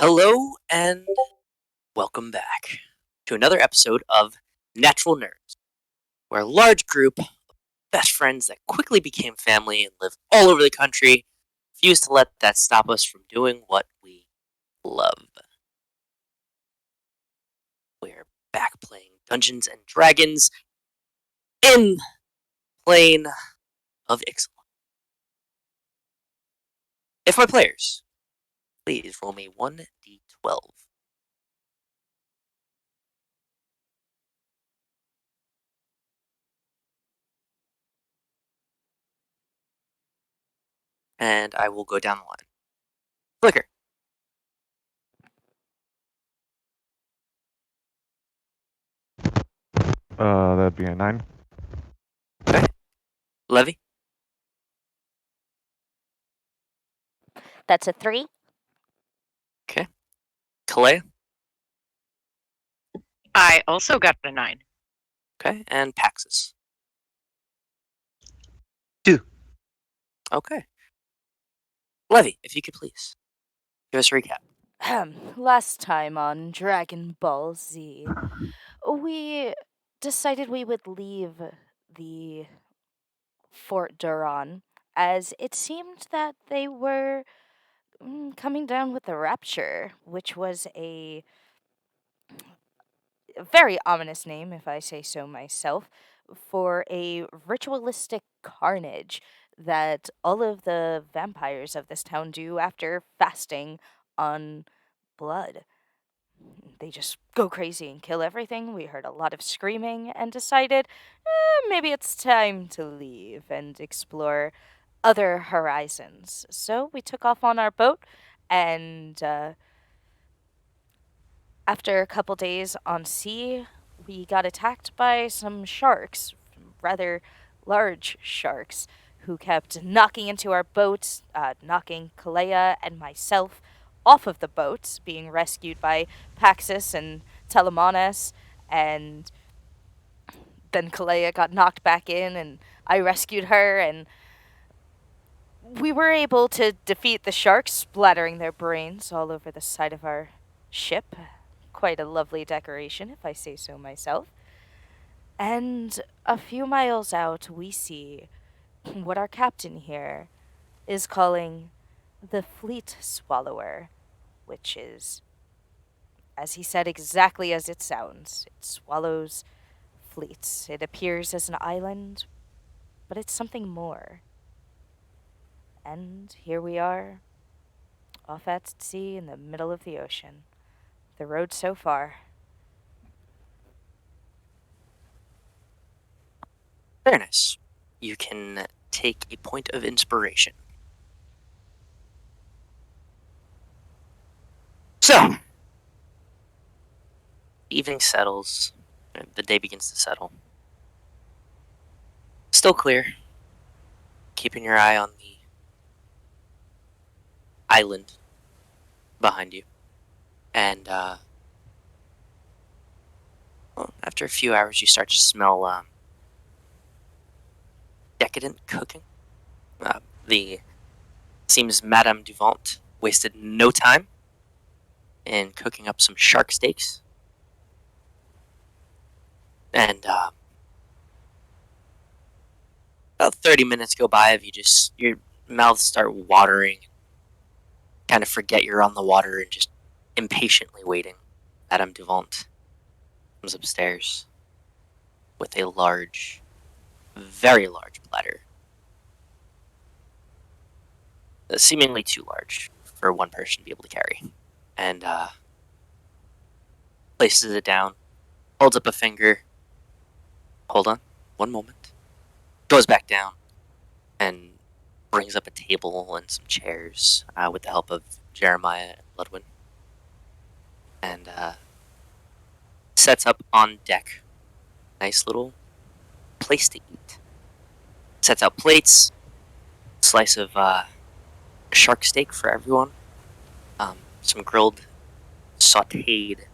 Hello and welcome back to another episode of Natural Nerds, where a large group of best friends that quickly became family and live all over the country refuse to let that stop us from doing what we love. We're back playing Dungeons and Dragons in Plane of Ixalan. If my players, please roll me 1d12. And I will go down the line. Flicker. That'd be a 9. Okay. Levy. That's a 3. Okay. Calaia. I also got a 9. Okay. And Paxxus. 2. Okay. Levy, if you could please give us a recap. Last time on Dragon Ball Z, we decided we would leave the Fort Duran, as it seemed that they were coming down with the Rapture, which was a very ominous name, if I say so myself, for a ritualistic carnage that all of the vampires of this town do after fasting on blood. They just go crazy and kill everything. We heard a lot of screaming and decided maybe it's time to leave and explore other horizons. So we took off on our boat, and after a couple days on sea, we got attacked by some sharks, rather large sharks, who kept knocking into our boat, knocking Calaia and myself off of the boat, being rescued by Paxxus and Telemonas, and then Calaia got knocked back in, and I rescued her, and we were able to defeat the sharks, splattering their brains all over the side of our ship. Quite a lovely decoration, if I say so myself. And a few miles out, we see what our captain here is calling the Fleet Swallower, which is, as he said, exactly as it sounds. It swallows fleets. It appears as an island, but it's something more. And here we are, off at sea in the middle of the ocean. The road so far. Fairness. You can take a point of inspiration. So, evening settles. The day begins to settle. Still clear. Keeping your eye on the island behind you. And, well, after a few hours, you start to smell, decadent cooking. Seems Madame Duvant wasted no time in cooking up some shark steaks. And, about 30 minutes go by of your mouths start watering. Kind of forget you're on the water and just impatiently waiting. Madame Duvant comes upstairs with a large, very large platter. Seemingly too large for one person to be able to carry. And places it down, holds up a finger. Hold on, one moment. Goes back down and brings up a table and some chairs with the help of Jeremiah and Ludwin. And sets up on deck nice little place to eat. Sets out plates, slice of shark steak for everyone, some grilled, sautéed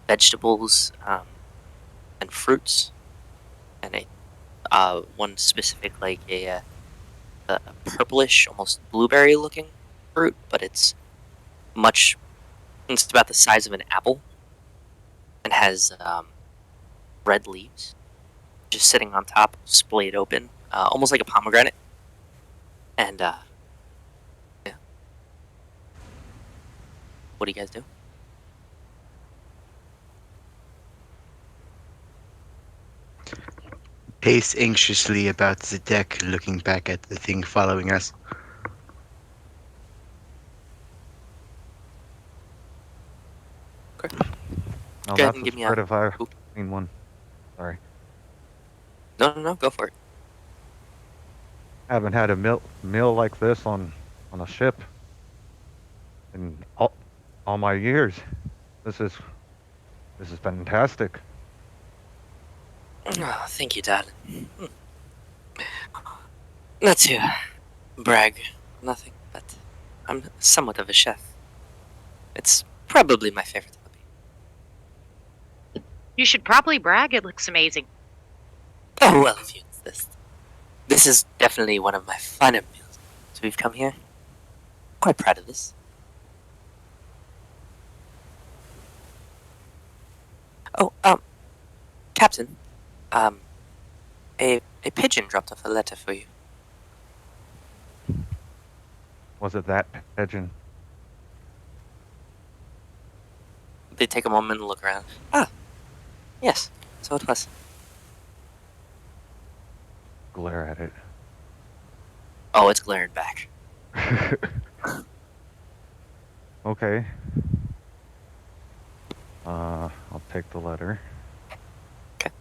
vegetables and fruits, and one specific like a purplish, almost blueberry-looking fruit, but it's much It's about the size of an apple and has red leaves just sitting on top, splayed open, almost like a pomegranate. And yeah. What do you guys do? Pace anxiously about the deck, looking back at the thing following us. No, Go ahead that's and a give me spread a. if I've Oop. seen one. Sorry. No, go for it. Haven't had a meal like this on a ship in all my years. This is fantastic. Oh, thank you, Dad. Not to brag, nothing, but I'm somewhat of a chef. It's probably my favorite hobby. You should probably brag. It looks amazing. Oh, well, if you insist. This is definitely one of my finer meals. So we've come here. Quite proud of this. Oh, Captain, a pigeon dropped off a letter for you. Was it that pigeon? They take a moment and look around. Ah, yes, so it was. Glare at it. Oh, it's glaring back. Okay. I'll take the letter. Okay.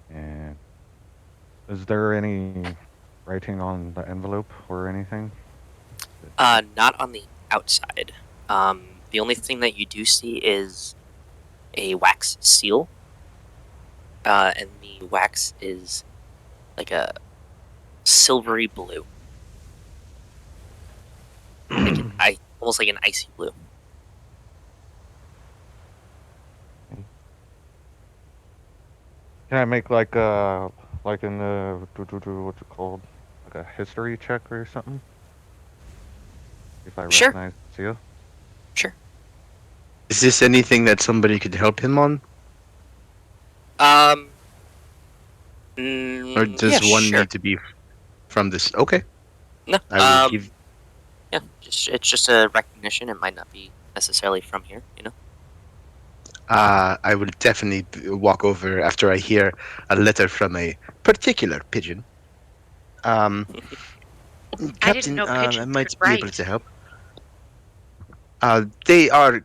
And is there any writing on the envelope or anything? Not on the outside. The only thing that you do see is a wax seal. And the wax is like a silvery blue. Almost like an icy blue. Can I make like in the what's it called? Like a history check or something? If I Sure. recognize the seal? Sure. Is this anything that somebody could help him on? Or does yeah, one sure. need to be from this? Okay. No, I will give. yeah, it's just a recognition. It might not be necessarily from here, you know? I will definitely walk over after I hear a letter from a particular pigeon. Captain, know I pigeons might could be able write. to help. They are,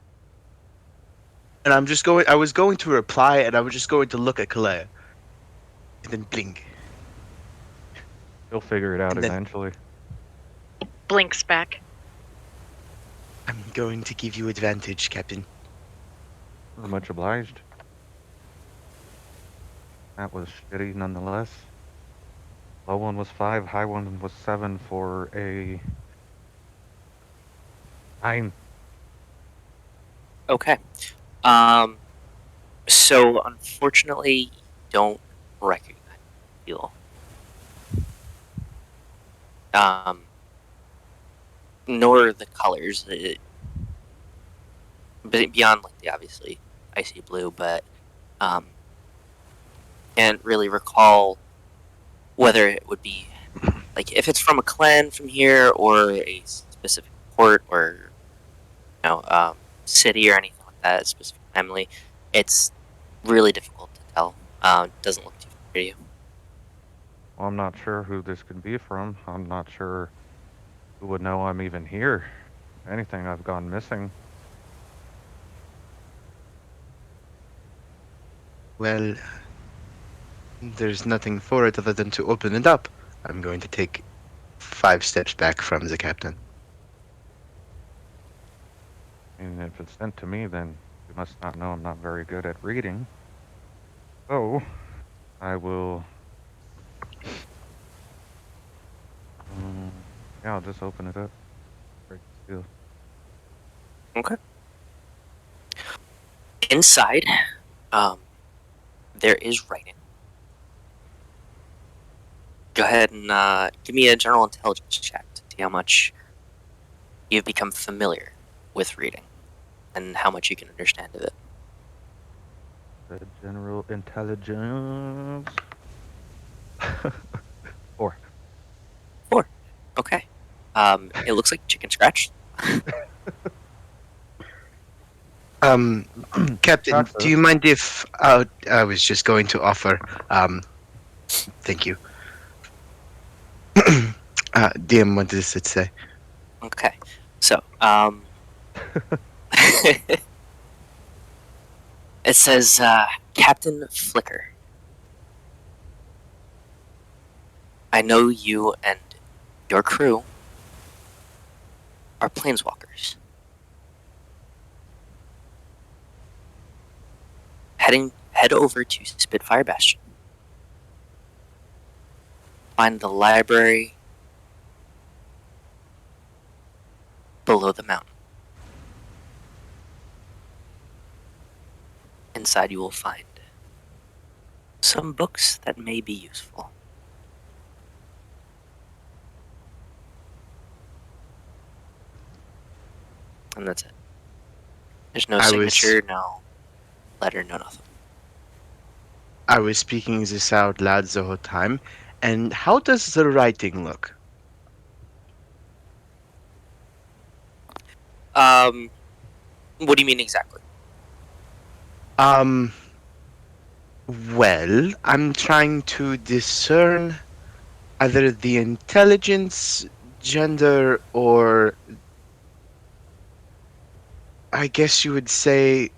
and I'm just going. I was going to reply, and I was just going to look at Calaia, and then blink. He'll figure it out And then- eventually. Blinks back. I'm going to give you advantage, Captain. Much obliged. That was shitty nonetheless. Low one was 5, high one was 7 for a 9. Okay. So unfortunately, you don't recognize the seal. Nor the colors. Beyond like the obviously icy blue, but can't really recall whether it would be like if it's from a clan from here or a specific port or city or anything like that, a specific family. It's really difficult to tell. Doesn't look too familiar to you. Well, I'm not sure who this could be from. I'm not sure who would know I'm even here. If anything, I've gone missing. Well, there's nothing for it other than to open it up. I'm going to take 5 steps back from the captain. And if it's sent to me, then you must not know I'm not very good at reading. So, I will... yeah, I'll just open it up. Break the seal. Okay. Inside, there is writing. Go ahead and give me a general intelligence check to see how much you've become familiar with reading. and how much you can understand of it. The general intelligence. 4. Okay. It looks like chicken scratch. Captain, Paxxus. do you mind if I was just going to offer? Thank you. DM, what does it say? Okay. So, it says, Captain Flicker. I know you and your crew are planeswalkers. Head over to Spitfire Bastion. Find the library below the mountain. Inside you will find some books that may be useful. And that's it. There's no signature, no letter, no nothing. I was speaking this out loud the whole time. And how does the writing look? What do you mean exactly? Well, I'm trying to discern either the intelligence, gender, or I guess you would say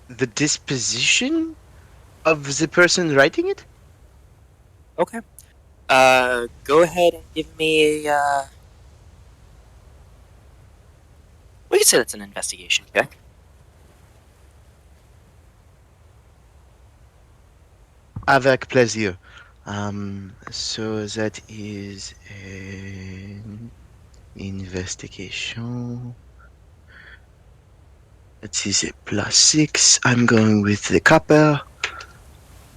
the disposition of the person writing it? Okay. Go ahead and give me a, we could say that's an investigation check. Avec plaisir. So that is an investigation. That is a +6. I'm going with the copper.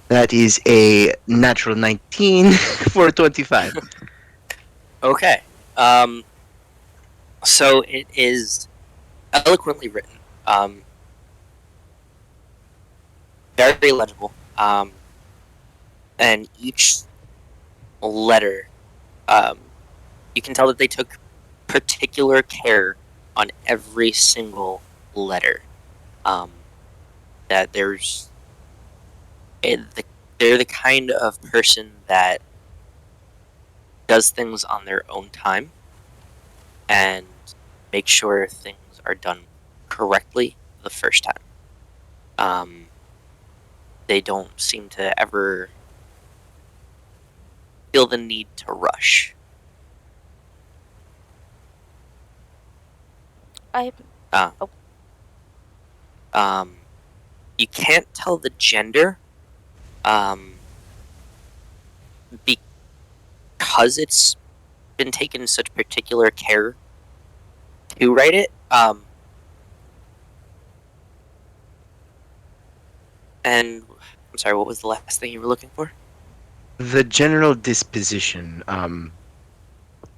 That is a natural 19 for a 25. Okay. So it is eloquently written. Very legible. And each letter, you can tell that they took particular care on every single letter. That they're the kind of person that does things on their own time and make sure things are done correctly the first time. They don't seem to ever feel the need to rush. You can't tell the gender, because it's been taken such particular care to write it. And I'm sorry, what was the last thing you were looking for? The general disposition,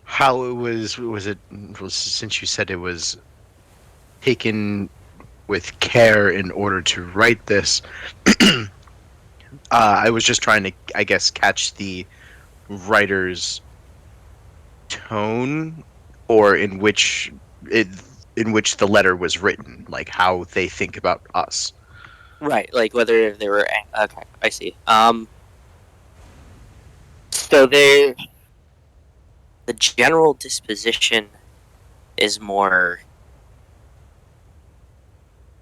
how it was it, well, since you said it was taken with care in order to write this, I was just trying to, I guess, catch the writer's tone, or in which the letter was written, like how they think about us. Right, like whether they were okay. I see. So the general disposition is more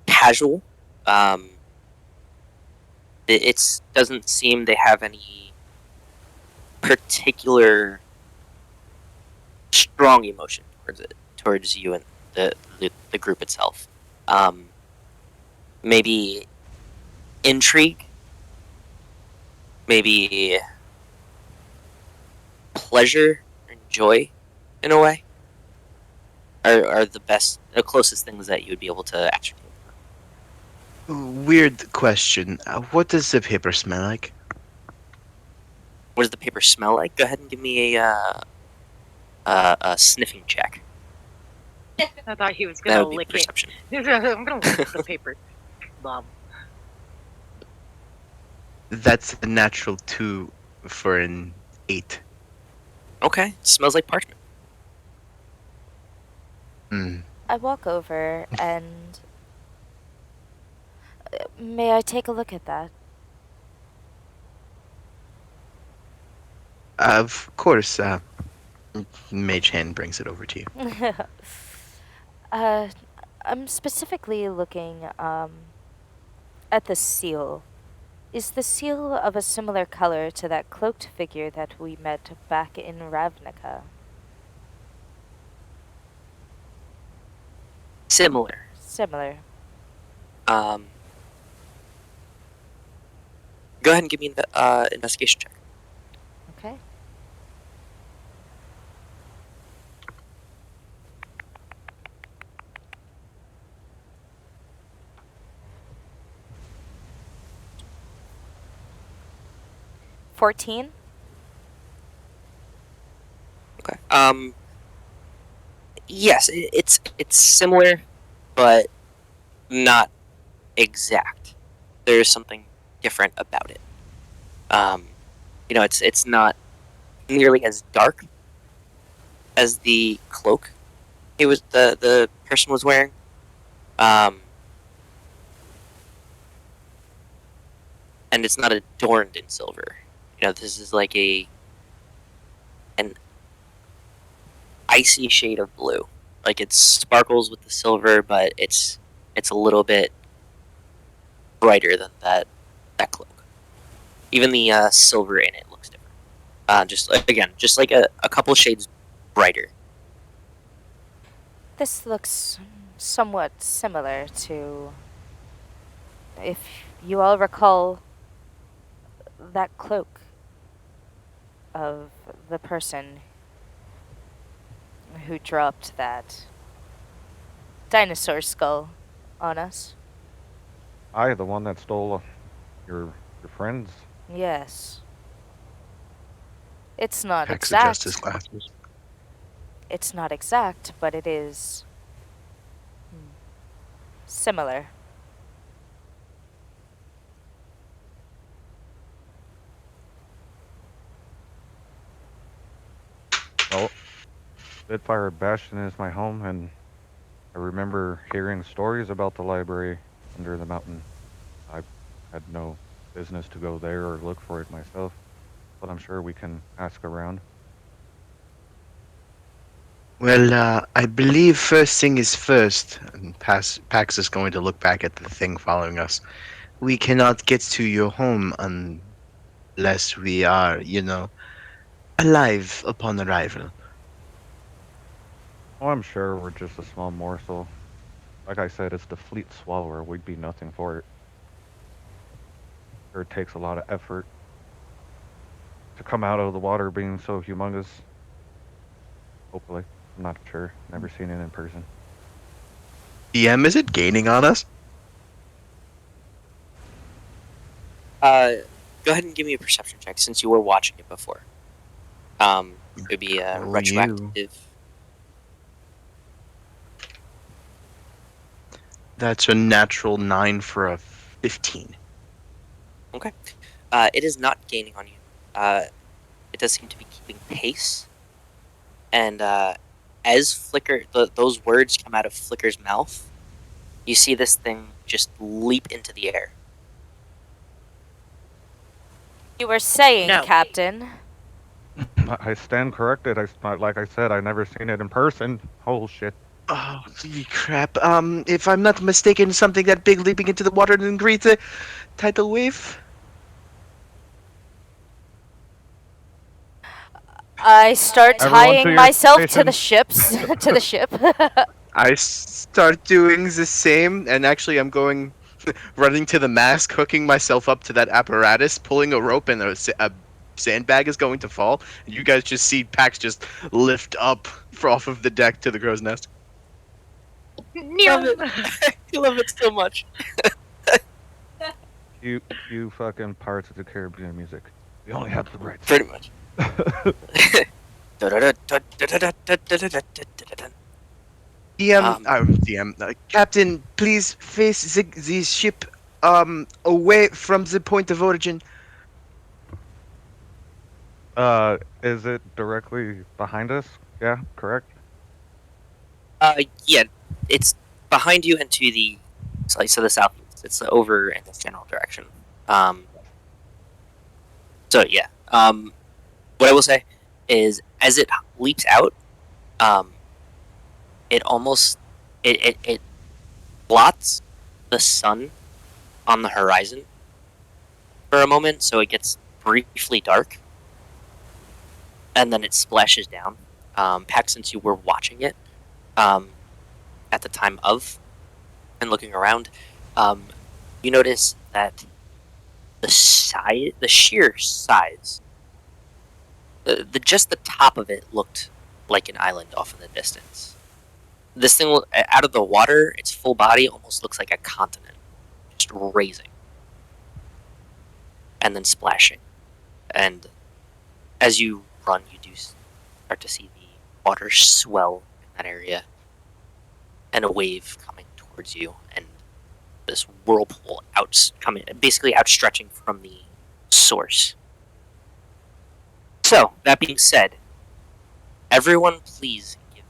casual. It doesn't seem they have any particular strong emotion towards you and the group itself. Maybe intrigue, maybe pleasure and joy, in a way, are the closest things that you would be able to ascertain. Weird question. What does the paper smell like? What does the paper smell like? Go ahead and give me a sniffing check. I thought he was That gonna would be lick it. perception. I'm gonna lick the paper. Mom. That's a natural 2 for an 8. Okay, smells like parchment. Mm. I walk over and. May I take a look at that? Of course, Mage Hand brings it over to you. I'm specifically looking at the seal. Is the seal of a similar color to that cloaked figure that we met back in Ravnica? Similar. Similar. Go ahead and give me an investigation check. Okay. $14. Okay. Yes, it's similar, but not exact. There's something different about it. It's not nearly as dark as the cloak the person was wearing. And it's not adorned in silver. This is like an icy shade of blue. Like it sparkles with the silver, but it's a little bit brighter than that cloak. Even the silver in it looks different. Just like a couple shades brighter. This looks somewhat similar to. If you all recall that cloak of the person who dropped that dinosaur skull on us. The one that stole your friends. Yes. It's not Pax adjusts his exact. glasses. It's not exact, but it is similar. Well, Spitfire Bastion is my home, and I remember hearing stories about the library under the mountain. I had no business to go there or look for it myself, but I'm sure we can ask around. Well, I believe first thing is first. And Pax is going to look back at the thing following us. We cannot get to your home unless we are, alive upon arrival. Oh, I'm sure we're just a small morsel. Like I said, it's the fleet swallower. We'd be nothing for it. Sure, it takes a lot of effort to come out of the water being so humongous. Hopefully. I'm not sure. Never seen it in person. DM, is it gaining on us? Go ahead and give me a perception check since you were watching it before. It would be Oh, retroactive. That's a natural 9 for a 15. Okay. It is not gaining on you. It does seem to be keeping pace. And as those words come out of Flicker's mouth, you see this thing just leap into the air. You were saying, No. Captain. I stand corrected. Like I said, I never seen it in person. Oh shit. Oh, crap. If I'm not mistaken, something that big leaping into the water didn't greet the tidal wave? I start Everyone to tying your myself to the stations. ships, to the ship. I start doing the same, and actually I'm going, running to the mast, hooking myself up to that apparatus, pulling a rope, and a sandbag is going to fall. And you guys just see Pax just lift up off of the deck to the crow's nest. Love it. I love it so much. You fucking Pirates of the Caribbean music. We only have the rights. Pretty much. Captain, please face the ship away from the point of origin. Is it directly behind us? Yeah, correct. Yeah, it's behind you and to the so the southeast. It's over in this general direction. So yeah. What I will say is, as it leaps out, it almost it blots the sun on the horizon for a moment, so it gets briefly dark, and then it splashes down. Pax, since you were watching it at the time of and looking around, you notice that the sheer size, just the top of it looked like an island off in the distance. This thing, out of the water, its full body almost looks like a continent, just raising and then splashing. And as you run, you do start to see the water swell in that area, and a wave coming towards you, and this whirlpool basically outstretching from the source. So, that being said, everyone please give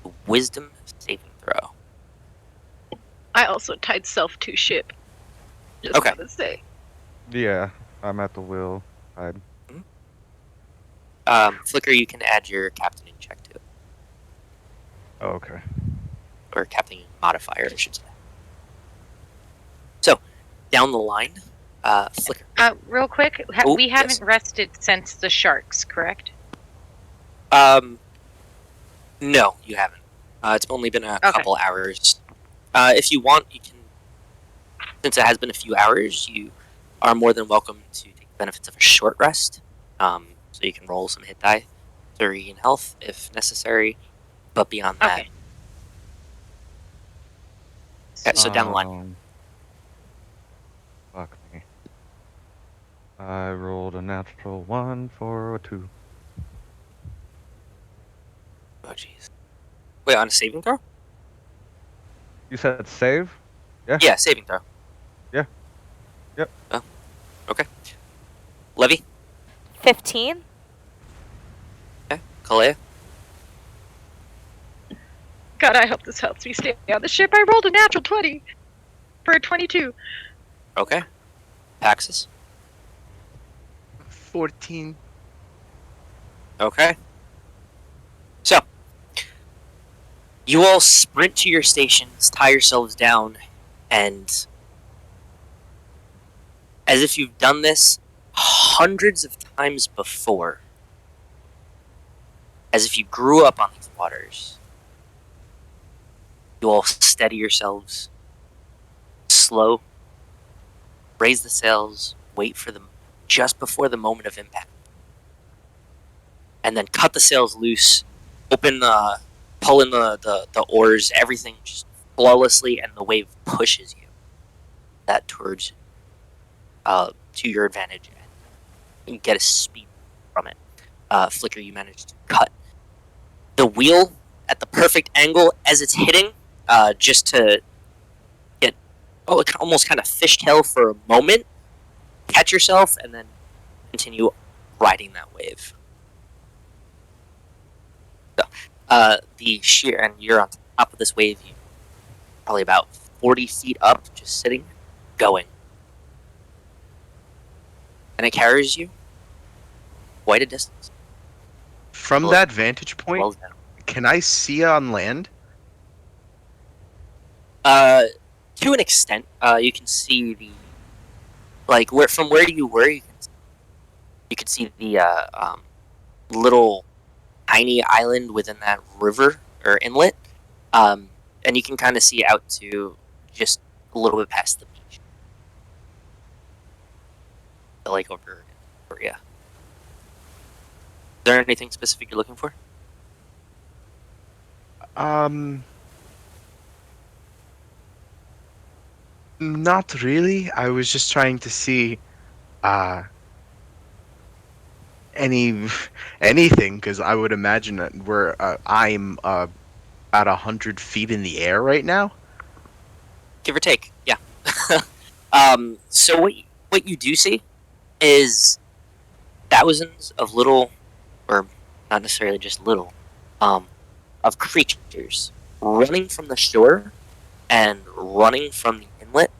a wisdom saving throw. I also tied self to ship. Just Okay. gotta say. Yeah, I'm at the wheel. Flicker, you can add your captaining check to it. Oh, okay. Or captaining modifier, I should say. So, down the line, Flicker. Real quick, we haven't rested since the sharks, correct? No, you haven't. It's only been a couple hours. If you want, you can. Since it has been a few hours, you are more than welcome to take the benefits of a short rest. So you can roll some hit die to regain health if necessary. But beyond that, okay, so down the line. Fuck me. I rolled a natural 1 for a 2. Oh jeez. Wait, on a saving throw? You said save? Yeah. Yeah, saving throw. Yeah. Yep. Oh, okay. Levy? 15. Okay. Calaia? God, I hope this helps me stay on the ship. I rolled a natural 20 for a 22. Okay. Paxxus? 14. Okay. So, you all sprint to your stations, tie yourselves down, and as if you've done this hundreds of times before, as if you grew up on these waters, you all steady yourselves, slow, raise the sails, wait for them just before the moment of impact, and then cut the sails loose, pull in the oars, everything just flawlessly, and the wave pushes you that towards to your advantage and get a speed from it. Flicker, you managed to cut the wheel at the perfect angle as it's hitting, just to get almost kind of fishtail for a moment, catch yourself, and then continue riding that wave. So, the sheer, and you're on top of this wave, you probably about 40 feet up, just sitting, going. And it carries you quite a distance. From that vantage point, Well down. can I see on land? To an extent, you can see the from where you were. You could see the little tiny island within that river or inlet, and you can kind of see out to just a little bit past the beach, the lake over area. Is there anything specific you're looking for? Not really. I was just trying to see anything, because I would imagine that I'm about 100 feet in the air right now? Give or take, yeah. So what you do see is thousands of little, or not necessarily just little, of creatures running from the shore and running from the inlet,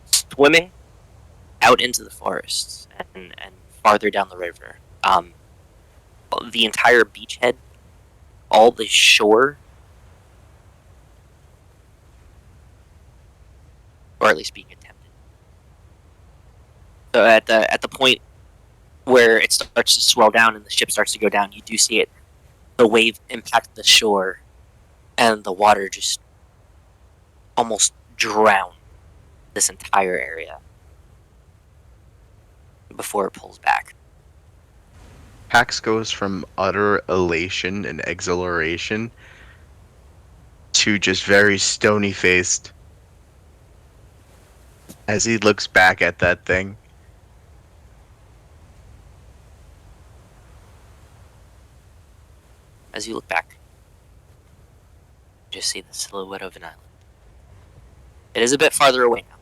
swimming out into the forests and farther down the river. The entire beachhead, all the shore, or at least being attempted. So at the point where it starts to swell down and the ship starts to go down, you do see it. The wave impact the shore, and the water just almost drown this entire area before it pulls back. Pax goes from utter elation and exhilaration to just very stony faced as he looks back at that thing. As you look back, you just see the silhouette of an island. It is a bit farther away now.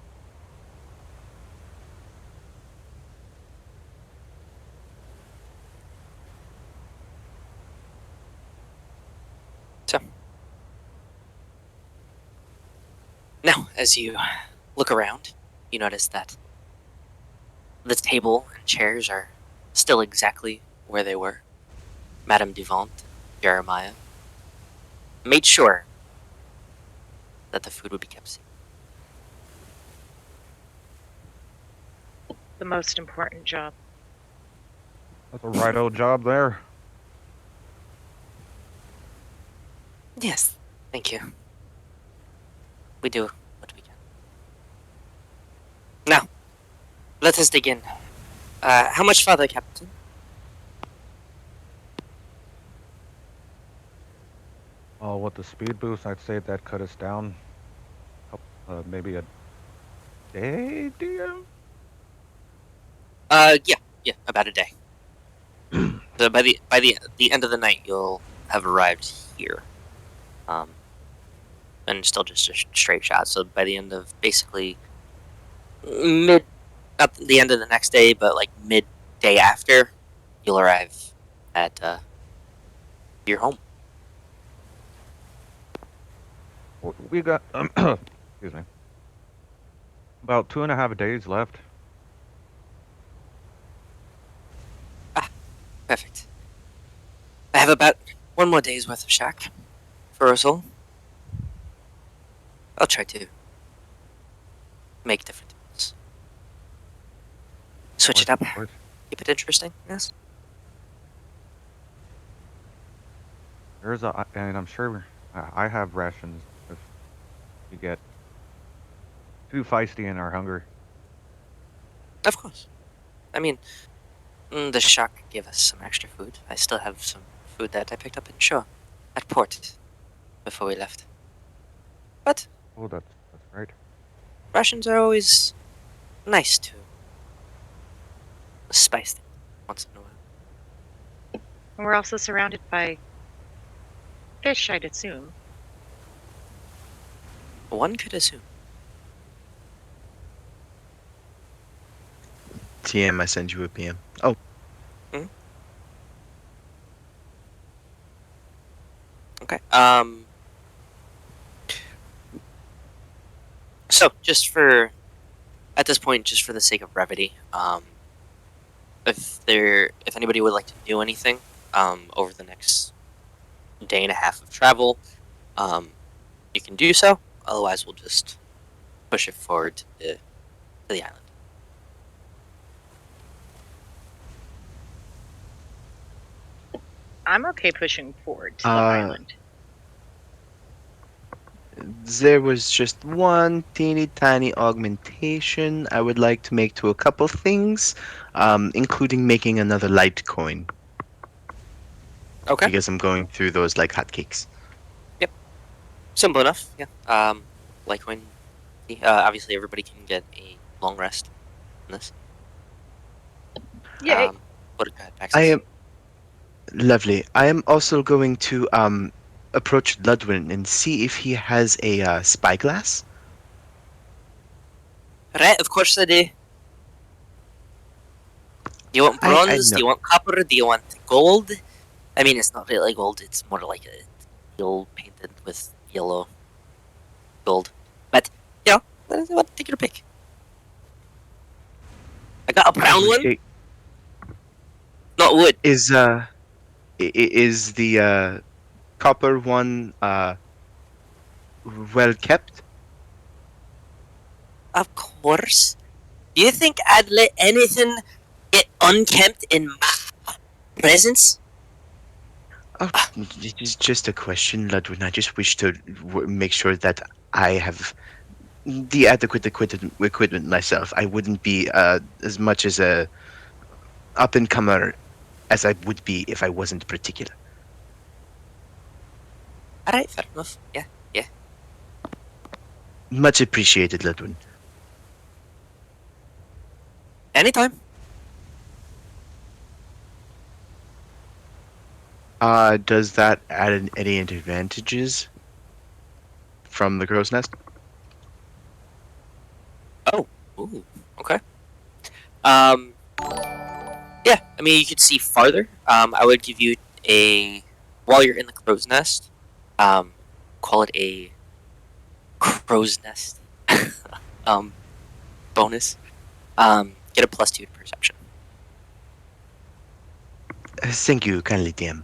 So, now, as you look around, you notice that the table and chairs are still exactly where they were. Madame Duvant, Jeremiah, made sure that the food would be kept safe. The most important job. That's a right old job there. Yes, thank you. We do what we can. Now, let us dig in. How much farther, Captain? Oh, with the speed boost, I'd say that cut us down. Maybe a day, DM? Yeah, about a day. So by the end of the night, you'll have arrived here. And still just a straight shot. So by the end of basically not the end of the next day, but like mid-day after, you'll arrive at your home. We got, excuse me, about 2.5 days left. Perfect. I have about one more day's worth of shack for us all. I'll try to make different things. Switch it up. Keep it interesting, yes? There's and I'm sure I have rations if you get too feisty in our hunger. Of course. I mean, the shock gave us some extra food. I still have some food that I picked up in shore at port before we left. But Oh, that's right. rations are always nice to spice things once in a while. And we're also surrounded by fish, I'd assume. One could assume. TM, I send you a PM. Oh, Okay. So at this point, just for the sake of brevity, if anybody would like to do anything, over the next day and a half of travel, you can do so. Otherwise, we'll just push it forward to the island. I'm okay pushing forward to the island. there was just one teeny tiny augmentation I would like to make to a couple things, including making another Litecoin. Okay. Because I'm going through those like hotcakes. Simple enough. Yeah. Like when, obviously, everybody can get a long rest in this. Yay. What? Paxxus? I am lovely. I am also going to approach Ludwin and see if he has a spyglass? Right, of course I do. Do you want I bronze? know. Do you want copper? Do you want gold? I mean, it's not really gold. It's more like a steel painted with yellow gold. But, take your pick. I got a brown one. Okay, Not wood. is the copper one well kept? Of course. Do you think I'd let anything get unkempt in my presence? Oh, it is just a question, Ludwin. I just wish to make sure that I have the adequate equipment myself. I wouldn't be as much as a up and comer as I would be if I wasn't particular. Alright, fair enough. Yeah. Much appreciated, Ludwin. Anytime. Does that add any advantages from the crow's nest? Ooh, okay. Yeah, I mean, you could see farther. I would give you while you're in the crow's nest, call it a crow's nest, bonus. Get a +2 to perception. Thank you kindly, DM.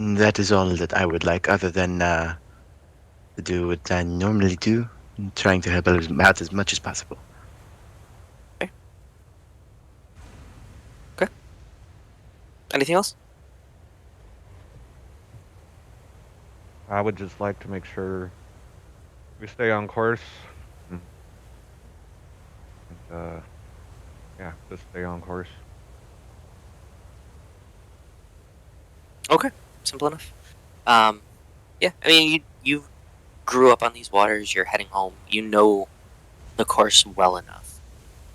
That is all that I would like, other than to do what I normally do, trying to help out as much as possible. Anything else? I would just like to make sure we stay on course. And, yeah, just stay on course. Okay, simple enough. Yeah, I mean, you grew up on these waters. You're heading home. You know the course well enough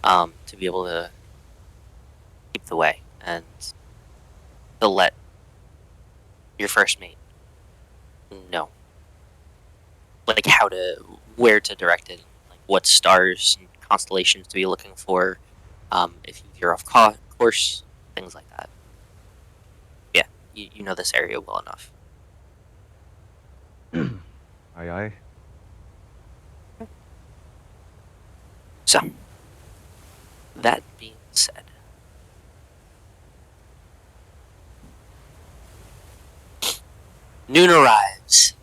to be able to keep the way and to let your first mate know, like where to direct it, like what stars and constellations to be looking for, if you're off course, things like that. Yeah, you know this area well enough. Aye, aye. So, that being said, noon arrives.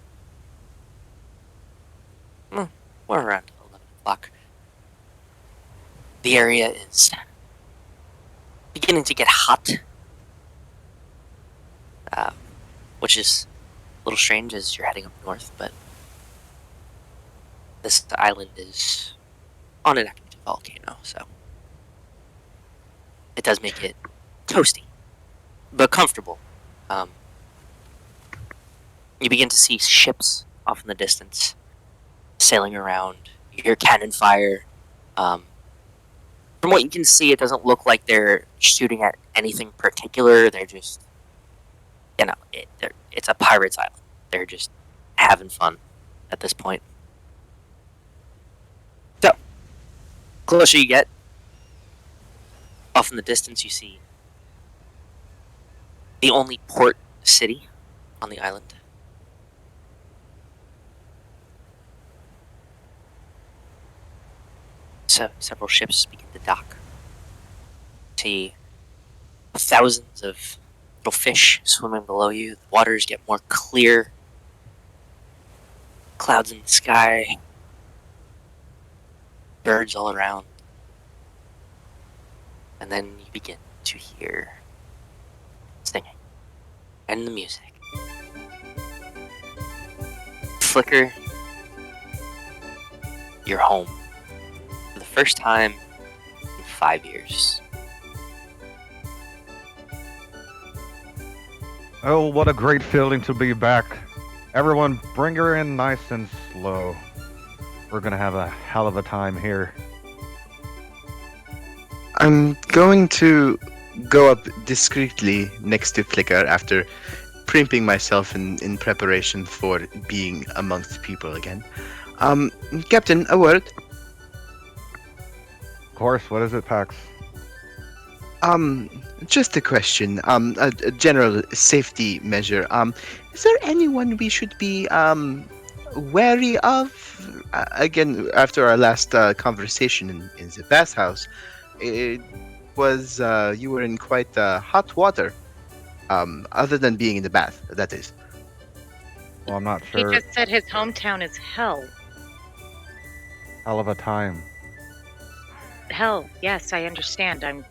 Well, we're around 11 o'clock. The area is beginning to get hot, which is a little strange as you're heading up north, but this island is on an active volcano, so it does make it toasty, but comfortable. You begin to see ships off in the distance, sailing around. You hear cannon fire. From what you can see, it doesn't look like they're shooting at anything particular. They're just, it's a pirate's island. They're just having fun at this point. So, closer you get, off in the distance you see the only port city on the island. So, several ships begin to dock. See thousands of little fish swimming below you. The waters get more clear. Clouds in the sky. Birds all around. And then you begin to hear singing and the music. Flicker, you're home for the first time in 5 years. Oh, what a great feeling to be back. Everyone, bring her in nice and slow. We're gonna have a hell of a time here. I'm going to go up discreetly next to Flicker after primping myself in preparation for being amongst people again. Captain, a word. Of course, what is it, Pax? Just a question. A general safety measure. Is there anyone we should be wary of? Again, after our last conversation in the bathhouse, it was you were in quite hot water. Other than being in the bath, that is. Well, I'm not He sure. just said his hometown is hell. Hell of a time. Hell, yes, I understand. I'm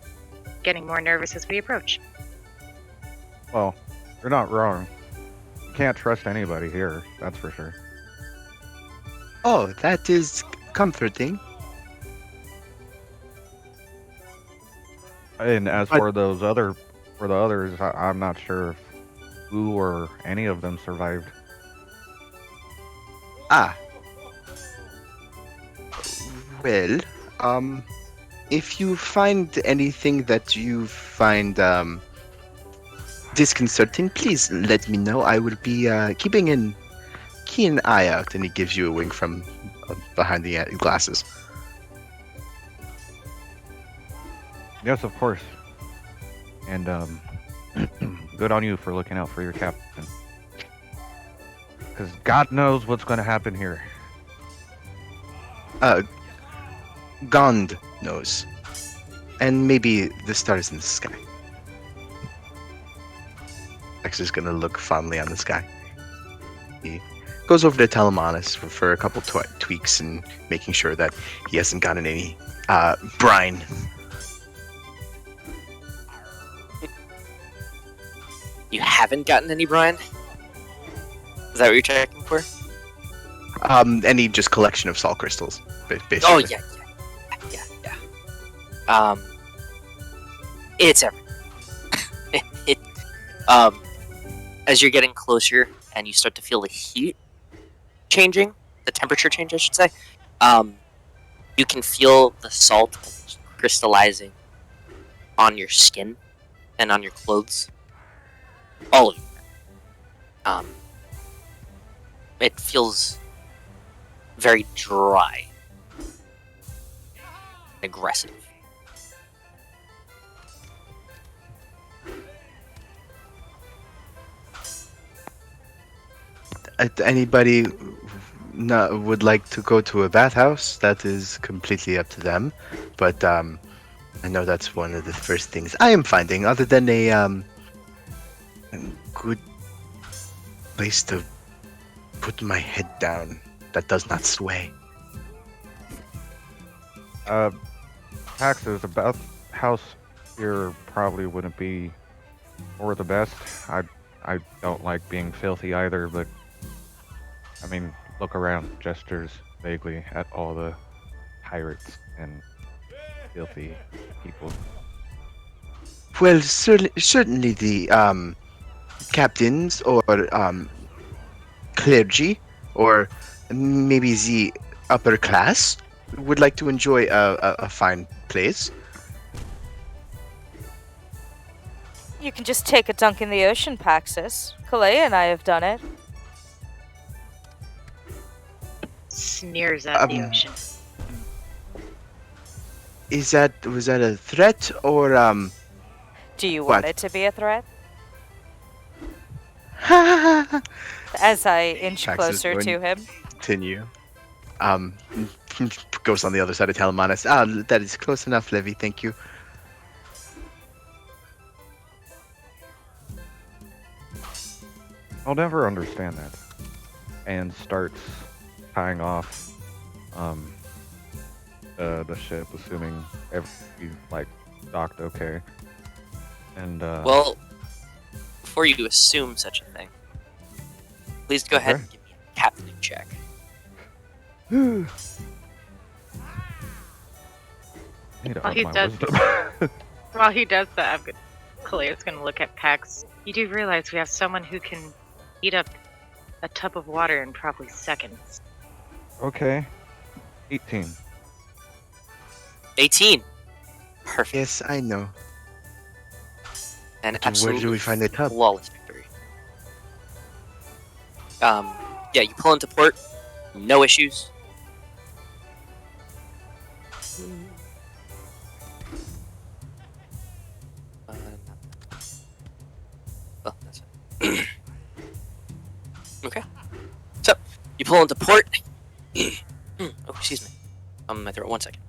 getting more nervous as we approach. Well, you're not wrong. You can't trust anybody here, that's for sure. Oh, that is comforting. And as But- for the others, I'm not sure if who or any of them survived. Ah. Well, if you find anything that you find disconcerting, please let me know. I will be keeping an keen eye out. And he gives you a wink from behind the glasses. Yes, of course. And good on you for looking out for your captain. Because God knows what's going to happen here. Gond knows. And maybe the stars in the sky. X is gonna look fondly on the sky. He goes over to Telemanus for a couple tweaks and making sure that he hasn't gotten any brine. You haven't gotten any brine? Is that what you're checking for? Any just collection of salt crystals, basically. Oh yeah. It's everywhere. As you're getting closer and you start to feel the heat changing, the temperature change, I should say, you can feel the salt crystallizing on your skin and on your clothes. All of it. It feels very dry, aggressive. Anybody would like to go to a bathhouse? That is completely up to them. But I know that's one of the first things I am finding, other than a good place to put my head down that does not sway. Paxxus, a bathhouse here probably wouldn't be or the best. I don't like being filthy either, but I mean, look around, gestures vaguely at all the pirates and filthy people. Well, certainly the captains or clergy or maybe the upper class would like to enjoy a fine place. You can just take a dunk in the ocean, Paxxus. Calaia and I have done it. Sneers at the ocean. Was that a threat or Do you What? want it to be a threat? As I inch Paxxus closer to going- him. continue? Goes on the other side of Telemanus. That is close enough, Levi. Thank you. I'll never understand that. And starts tying off the ship, assuming every docked okay. And Well, before you assume such a thing, please go ahead Okay. and give me a captaining check. need to Well, up he my does- wisdom. While he does that, Kaleia's gonna look at Pax. You do realize we have someone who can heat up a tub of water in probably seconds. Okay. 18. 18. Perfect. Yes, I know. And Where do we absolutely find the tub? flawless victory. Yeah, you pull into port, no issues. Well, that's fine. Okay. So, you pull into port. Oh, excuse me. My throat. 1 second.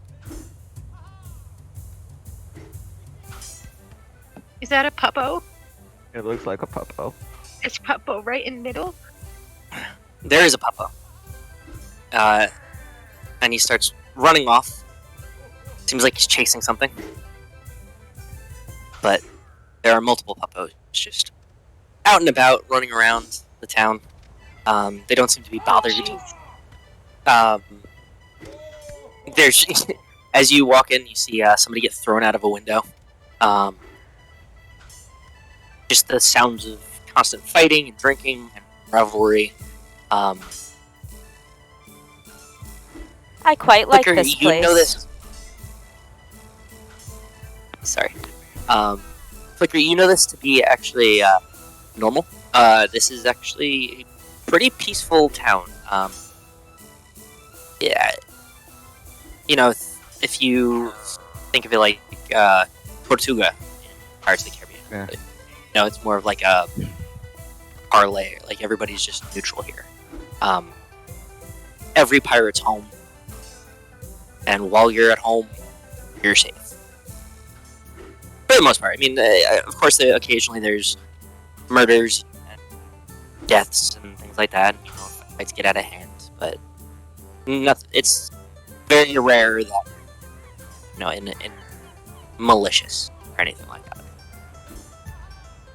Is that a puppo? It looks like a puppo. Is puppo right in the middle? There is a puppo. And he starts running off. Seems like he's chasing something. But there are multiple puppos just out and about, running around the town. They don't seem to be bothered. There's as you walk in, you see somebody get thrown out of a window. Just the sounds of constant fighting and drinking and revelry. I quite like Winkler, this you place. know this. Sorry. Winkler, you know this to be actually normal. This is actually a pretty peaceful town. Yeah. You know, if you think of it like Tortuga in Pirates of the Caribbean. Yeah. You know, it's more of like a parlay. Like, everybody's just neutral here. Every pirate's home. And while you're at home, you're safe. For the most part. I mean, of course, occasionally there's murders and deaths and things like that. You know, fights get out of hand. But nothing. It's very rare that, you know, in malicious or anything like that.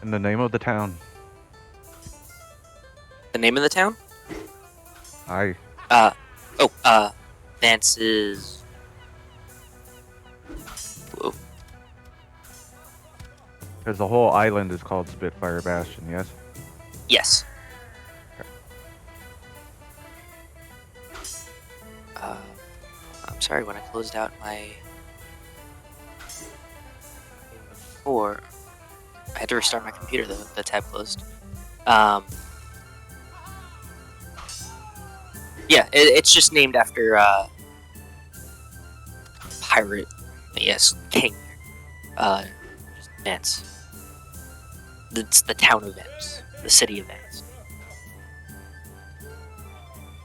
And the name of the town? The name of the town? Aye. Vance's. Whoa. Because the whole island is called Spitfire Bastion, yes? Yes. I'm sorry, when I closed out my before, I had to restart my computer. The tab closed. Yeah, it's just named after pirate, yes, king. Just Vance. It's the town of Vance, the city of Vance.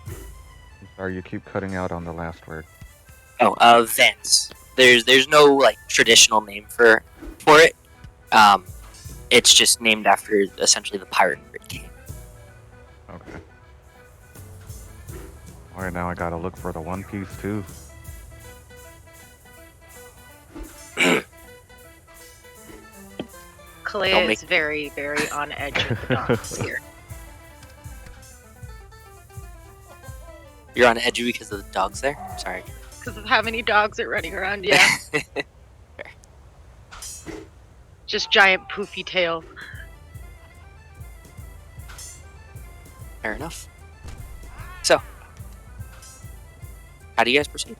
I'm sorry, you keep cutting out on the last word. Oh, Vance. There's no like traditional name for it. It's just named after essentially the pirate king. Okay. Alright, now I gotta look for the One Piece too. Calaia is very, very on edge of the docks here. You're on edge because of the dogs there? Sorry. Because of how many dogs are running around, yeah. Just giant poofy tails. Fair enough. So, how do you guys proceed?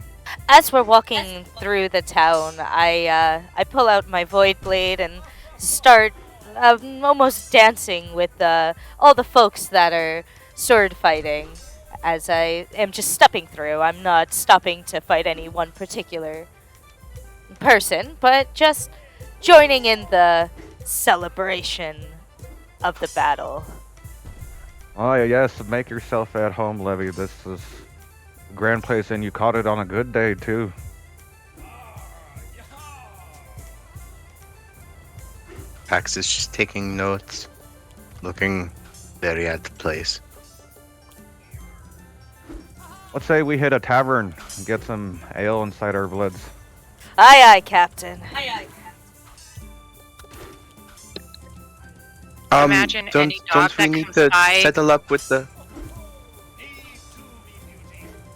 As we're walking through the town, I pull out my void blade and start almost dancing with all the folks that are sword fighting. As I am just stepping through, I'm not stopping to fight any one particular person, but just joining in the celebration of the battle. Oh yes, make yourself at home, Levi. This is a grand place, and you caught it on a good day too. Paxxus is just taking notes, looking very at the place. Let's say we hit a tavern and get some ale inside our bloods. Aye, aye, Captain. Aye, aye. Imagine any dog don't we that need comes to by- settle up with the?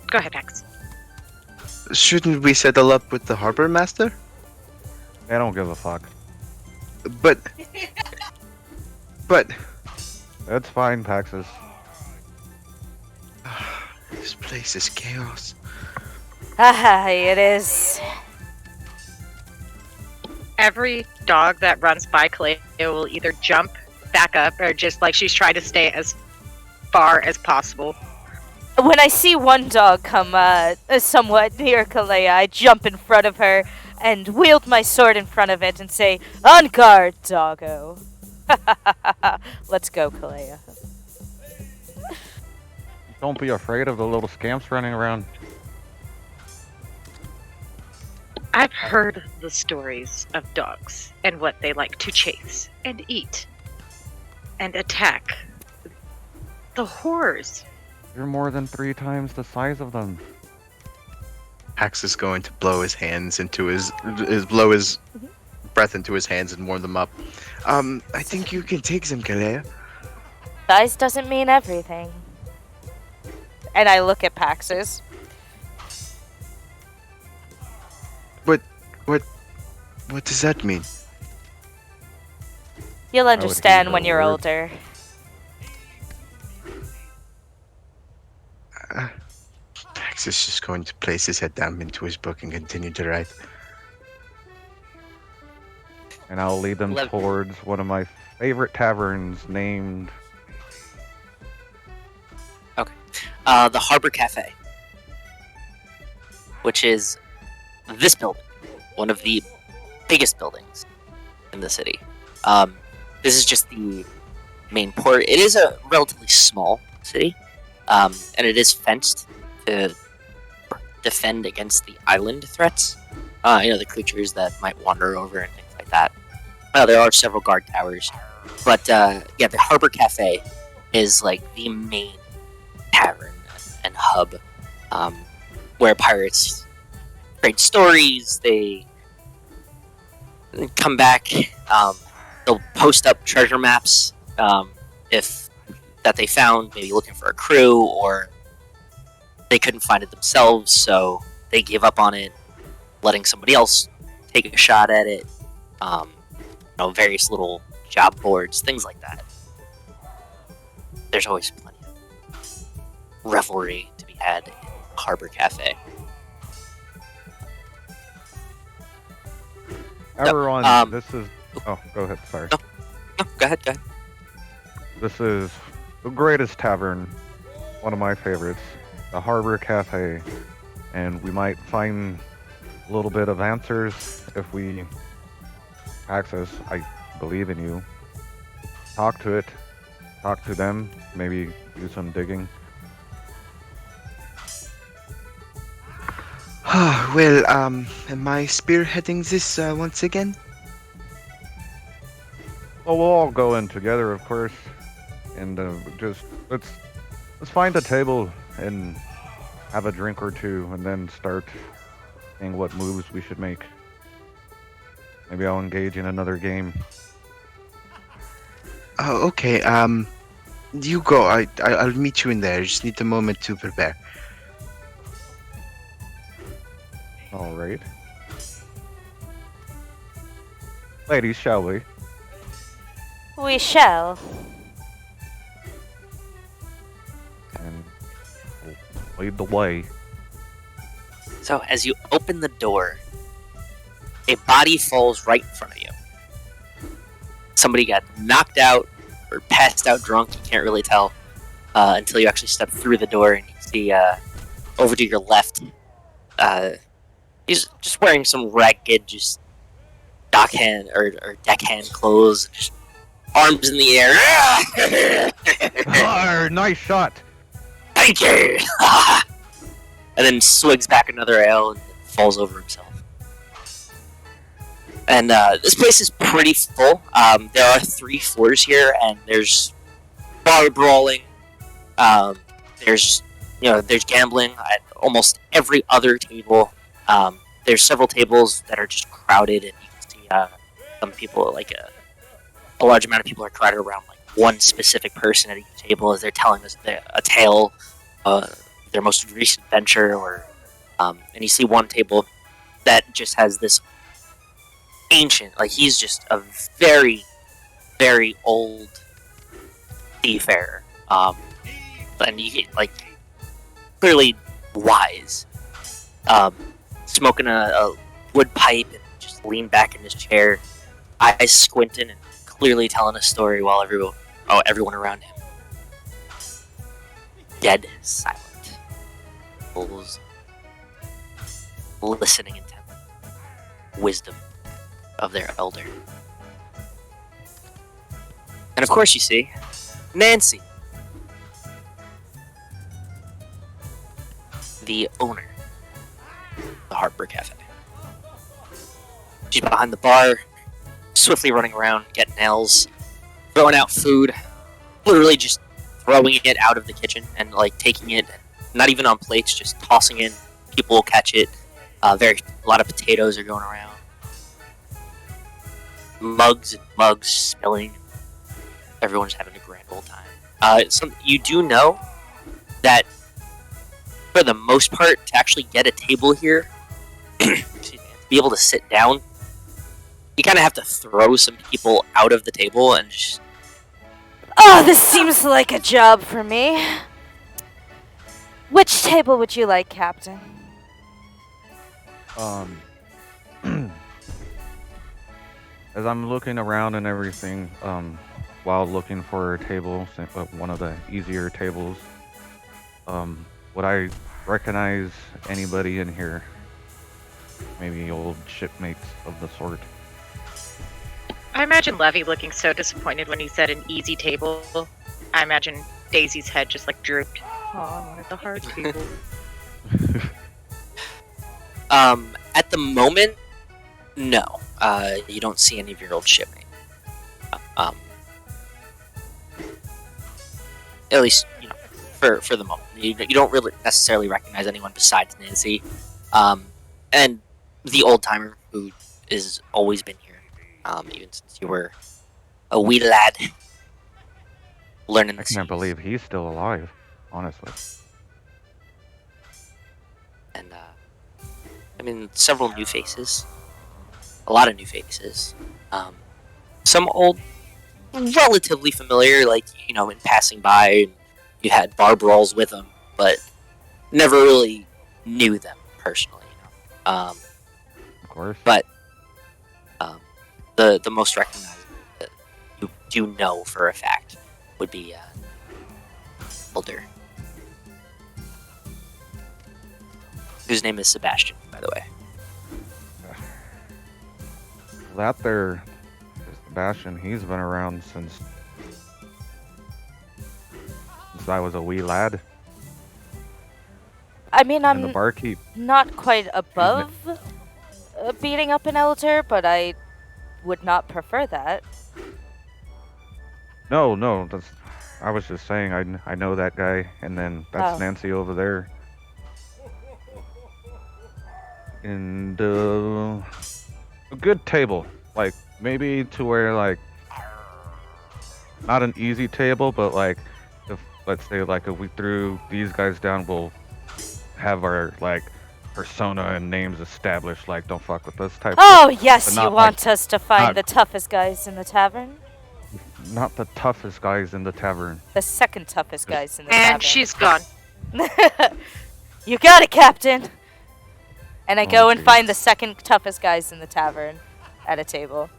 Go ahead, Pax. Shouldn't we settle up with the harbor master? I don't give a fuck. But That's fine, Paxxus. this place is chaos. Ah, it is. Every dog that runs by Calaia will either jump back up or just like she's trying to stay as far as possible. When I see one dog come somewhat near Calaia, I jump in front of her and wield my sword in front of it and say, "On guard, doggo." Let's go, Calaia. Don't be afraid of the little scamps running around. I've heard the stories of dogs and what they like to chase and eat and attack. The horrors. You're more than 3 times the size of them. Paxxus is going to blow his hands into his blow his breath into his hands and warm them up. I think you can take them, Calaia. Size doesn't mean everything. And I look at Paxxus. What does that mean? You'll would understand use when a you're word. older. Paxxus is just going to place his head down into his book and continue to write. And I'll lead them Lev- towards one of my favorite taverns named... The Harper Cafe, which is this building, one of the biggest buildings in the city. This is just the main port. It is a relatively small city, and it is fenced to defend against the island threats. The creatures that might wander over and things like that. There are several guard towers, but the Harper Cafe is like the main tavern and hub, where pirates trade stories. They come back. They'll post up treasure maps if that they found, maybe looking for a crew, or they couldn't find it themselves, so they gave up on it, letting somebody else take a shot at it. Various little job boards, things like that. There's always plenty of revelry to be had in Harper Cafe. Everyone, this is... Oh, go ahead, sorry. No, go ahead. This is the greatest tavern, one of my favorites, the Harper Cafe. And we might find a little bit of answers if we... Paxxus, I believe in you. Talk to it. Talk to them. Maybe do some digging. Well, am I spearheading this once again? Well, we'll all go in together, of course, and just let's find a table and have a drink or two, and then start seeing what moves we should make. Maybe I'll engage in another game. Oh, okay. You go. I'll meet you in there. I just need a moment to prepare. All right, ladies, shall we? We shall. And we'll lead the way. So as you open the door, a body falls right in front of you. Somebody got knocked out or passed out drunk, you can't really tell until you actually step through the door and you see over to your left, he's just wearing some ragged, just dockhand or deckhand clothes, just arms in the air. Nice shot! Thank you! And then swigs back another ale and falls over himself. And this place is pretty full. There are 3 floors here, and there's bar brawling. There's gambling at almost every other table. There's several tables that are just crowded, and you can see some people, like a large amount of people are crowded around like one specific person at each table as they're telling us a tale, their most recent venture, or and you see one table that just has this ancient, like he's just a very, very old seafarer, and you get like clearly wise, smoking a wood pipe and just leaned back in his chair, eyes squinting and clearly telling a story while everyone around him dead silent. Bulls listening intently. Wisdom of their elder. And of course you see Nancy, the owner of the Harper Cafe. She's behind the bar, swiftly running around, getting nails, throwing out food, literally just throwing it out of the kitchen and like taking it, not even on plates, just tossing it. People will catch it. A lot of potatoes are going around. Mugs and mugs spilling. Everyone's having a grand old time. You do know that for the most part, to actually get a table here, to be able to sit down, you kind of have to throw some people out of the table and just... Oh, this seems like a job for me. Which table would you like, Captain? As I'm looking around and everything, while looking for a table, one of the easier tables, would I recognize anybody in here? Maybe old shipmates of the sort. I imagine Levy looking so disappointed when he said an easy table. I imagine Daisy's head just like drooped. Oh, I wanted the hard table. At the moment, no. You don't see any of your old shipmates. At least, for the moment. You don't really necessarily recognize anyone besides Nancy. And the old-timer who has always been here, even since you were a wee lad. Learning the I can't believe he's still alive, honestly. And, several new faces. A lot of new faces. Some old, relatively familiar, like, in passing by, you had bar brawls with them, but never really knew them personally, Of course. But, the most recognizable that you do know for a fact would be, Elder. Whose name is Sebastian, by the way. That there is Sebastian. He's been around since I was a wee lad. I mean, And the I'm barkeep. not quite above beating up an elder, but I would not prefer that. No, I was just saying I know that guy, and then that's Nancy over there. And a good table, like maybe to where like not an easy table, but like if let's say like if we threw these guys down, we'll have our like persona and names established. Like don't fuck with us type. Oh yes, But you not, want us to find not- the toughest guys in the tavern? Not the toughest guys in the tavern. The second toughest guys in the And tavern. she's gone. You got it, Captain! And I go and geez. find the second toughest guys in the tavern at a table.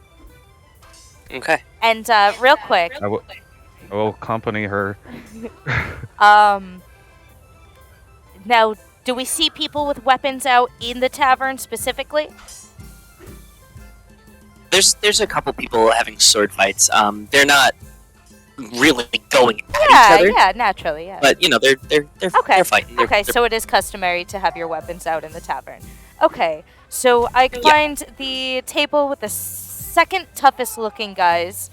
Okay. And real quick, I will accompany her. now, do we see people with weapons out in the tavern specifically? There's a couple people having sword fights. They're not really going at each Yeah, other. yeah, naturally, yeah. But they're Okay. they're fighting. Okay, so it is customary to have your weapons out in the tavern. Okay, so I find the table with the second toughest looking guys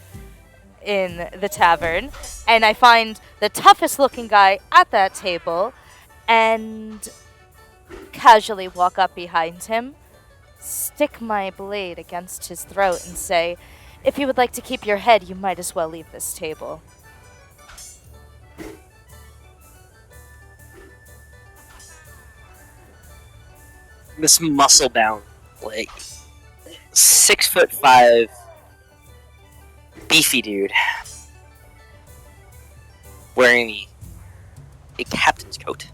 in the tavern, and I find the toughest looking guy at that table, and casually walk up behind him, stick my blade against his throat, and say, "If you would like to keep your head, you might as well leave this table." This muscle bound, like 6'5", beefy dude, wearing a captain's coat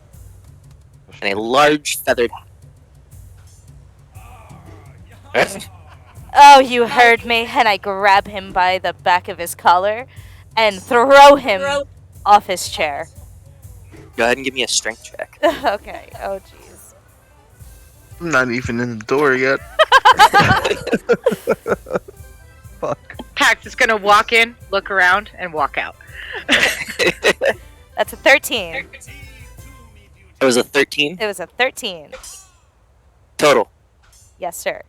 and a large feathered hat. Oh, you heard me, and I grab him by the back of his collar and throw him off his chair. Go ahead and give me a strength check. Okay. Oh, jeez. I'm not even in the door yet. Fuck. Pax is gonna walk in, look around, and walk out. That's a 13. It was a 13 It was a 13. total. Yes, sir.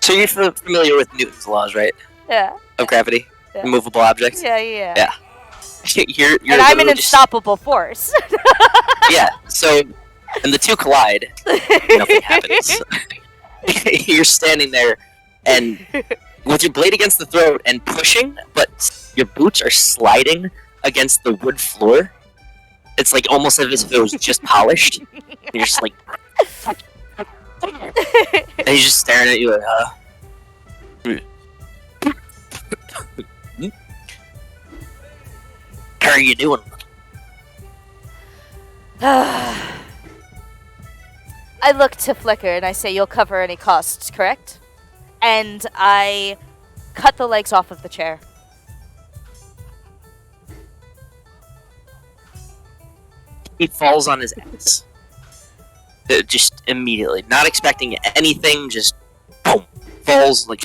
So you're familiar with Newton's laws, right? Yeah. Of gravity, Yeah. immovable objects. Yeah, yeah. Yeah. you're And I'm an literally just- unstoppable force. Yeah. So, and the two collide. Nothing happens. You're standing there, and with your blade against the throat and pushing, but your boots are sliding against the wood floor. It's like almost as if it was just polished. And you're just like, and he's just staring at you like, How are you doing? I look to Flicker and I say, "You'll cover any costs, correct?" And I cut the legs off of the chair. He falls on his ass. Just immediately. Not expecting anything, just boom. Falls like,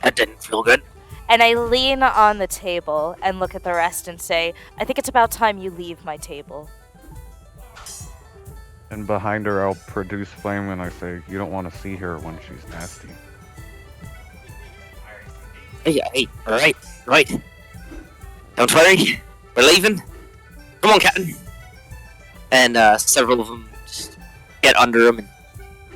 that didn't feel good. And I lean on the table and look at the rest and say, "I think it's about time you leave my table." And behind her, I'll produce flame and I say, you don't want to see her when she's nasty. Hey, right. Don't worry, we're leaving. Come on, Captain. And several of them just get under him, and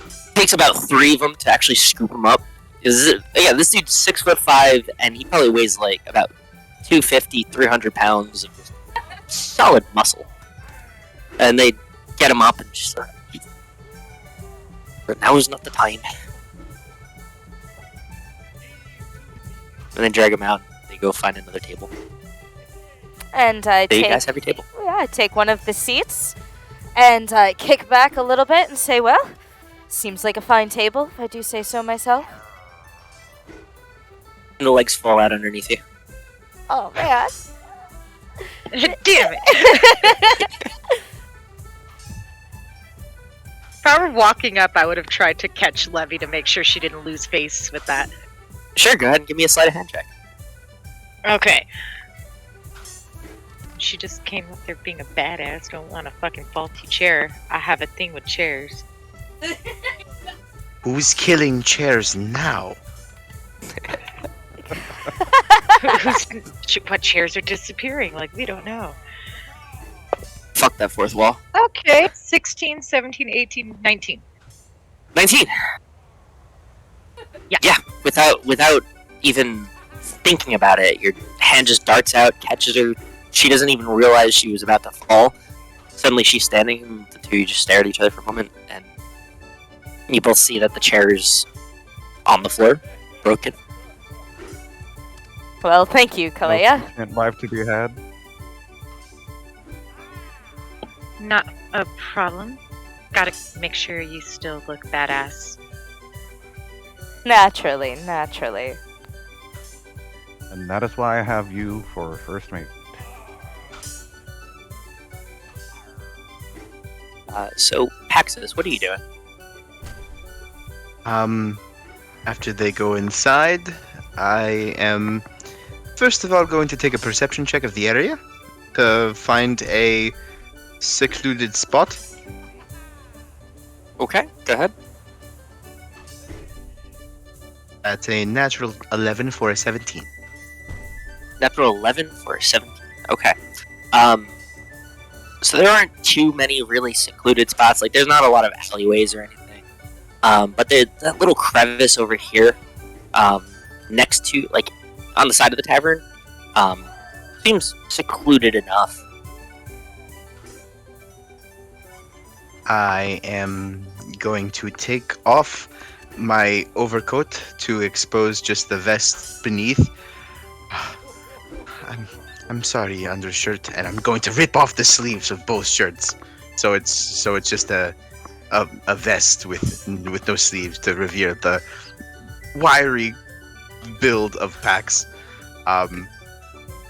it takes about 3 of them to actually scoop him up. This dude's 6'5", and he probably weighs like about 250, 300 pounds of solid muscle. And they get him up and just but now is not the time. And then drag him out. They go find another table. And I Do you take, guys have your table? yeah, I take one of the seats and I kick back a little bit and say, "Well, seems like a fine table, if I do say so myself." And the legs fall out underneath you. Oh man. Damn it! If I were walking up, I would have tried to catch Levy to make sure she didn't lose face with that. Sure, go ahead and give me a sleight of hand check. Okay. She just came up there being a badass. Don't want a fucking faulty chair. I have a thing with chairs. Who's killing chairs now? What chairs are disappearing? Like, we don't know. Fuck that fourth wall. Okay. 16, 17, 18, 19. 19! Yeah. Yeah, without even thinking about it, your hand just darts out, catches her. She doesn't even realize she was about to fall. Suddenly she's standing, and the two of you just stare at each other for a moment, and you both see that the chair is on the floor, broken. Well, thank you, Calaia. And life to be had. Not a problem. Gotta make sure you still look badass. Naturally. And that is why I have you for first mate. So, Paxxus, what are you doing? After they go inside, I am first of all going to take a perception check of the area to find a secluded spot. Okay, go ahead. That's a natural 11 for a 17. Natural 11 for a 17. Okay. So there aren't too many really secluded spots. Like, there's not a lot of alleyways or anything. But there's that little crevice over here, next to, like, on the side of the tavern, seems secluded enough. I am going to take off my overcoat to expose just the vest beneath. I'm sorry, undershirt, and I'm going to rip off the sleeves of both shirts. So it's just a vest with no sleeves to reveal the wiry build of Pax.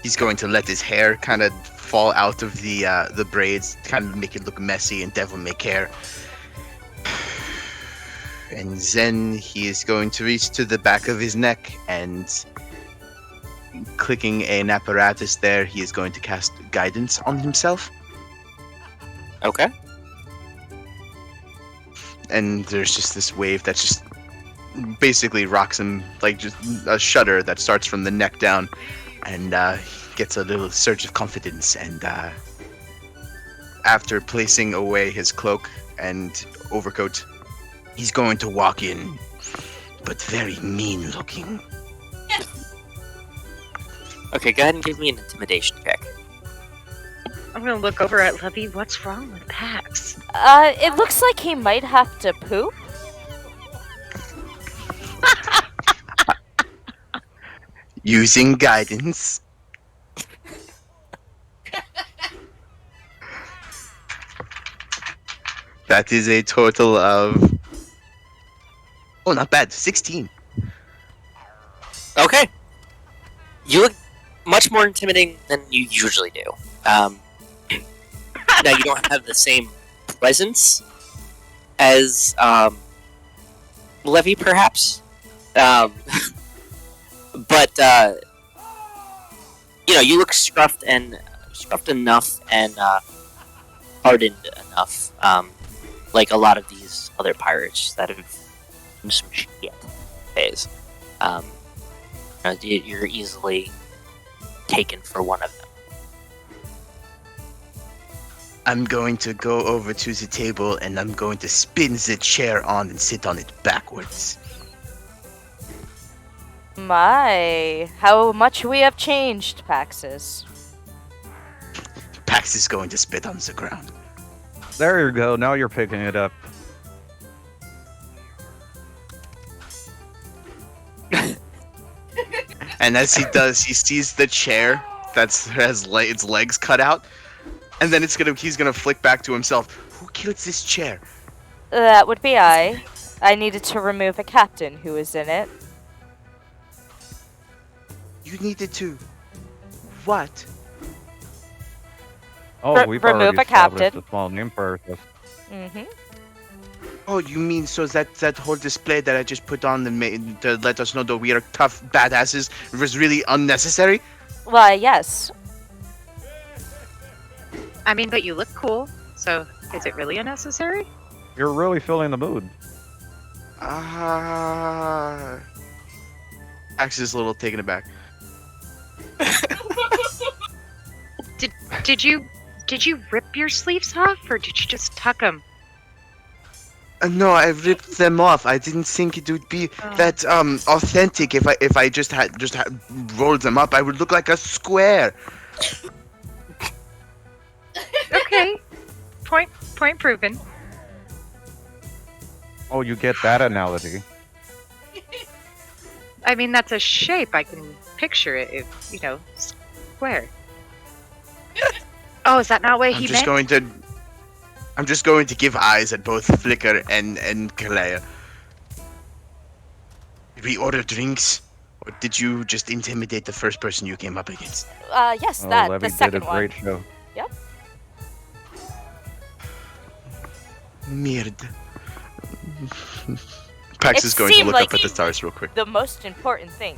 He's going to let his hair kind of fall out of the braids, kind of make it look messy and devil may care. And then he is going to reach to the back of his neck and, clicking an apparatus there, he is going to cast guidance on himself. Okay. And there's just this wave that just basically rocks him, like just a shudder that starts from the neck down, and he gets a little surge of confidence. And after placing away his cloak and overcoat, he's going to walk in, but very mean looking. Okay, go ahead and give me an intimidation check. I'm gonna look over at Levi. What's wrong with Pax? It looks like he might have to poop. Using guidance. That is a total of... Oh, not bad. 16. Okay. You look much more intimidating than you usually do. Now, you don't have the same presence as Levi, perhaps. But, you look scruffed enough and hardened enough, like a lot of these other pirates that have done some shit phase. You're easily taken for one of them. I'm going to go over to the table and I'm going to spin the chair on and sit on it backwards. My, how much we have changed, Paxxus. Pax is going to spit on the ground. There you go. Now you're picking it up. And as he does, he sees the chair that has its legs cut out, and then he's gonna flick back to himself. Who killed this chair? That would be I. I needed to remove a captain who was in it. You needed to. What? Oh, we've remove already a established captain. a small name for us. Mm-hmm. Oh, you mean so that whole display that I just put on to let us know that we are tough badasses was really unnecessary? Why, yes. I mean, but you look cool. So, is it really unnecessary? You're really filling the mood. Axe is a little taken aback. Did you rip your sleeves off, or did you just tuck them? No, I ripped them off. I didn't think it would be that authentic if I just had rolled them up. I would look like a square. Okay. Point proven. Oh, you get that analogy. I mean, that's a shape. I can picture it. Square. Oh, is that not what he meant? I'm just going to give eyes at both Flicker and Calaia. Did we order drinks? Or did you just intimidate the first person you came up against? Yes, Oh, that, Levi the second did a one. great show. Yep. Merde. Pax is going to look up at the stars real quick. The most important thing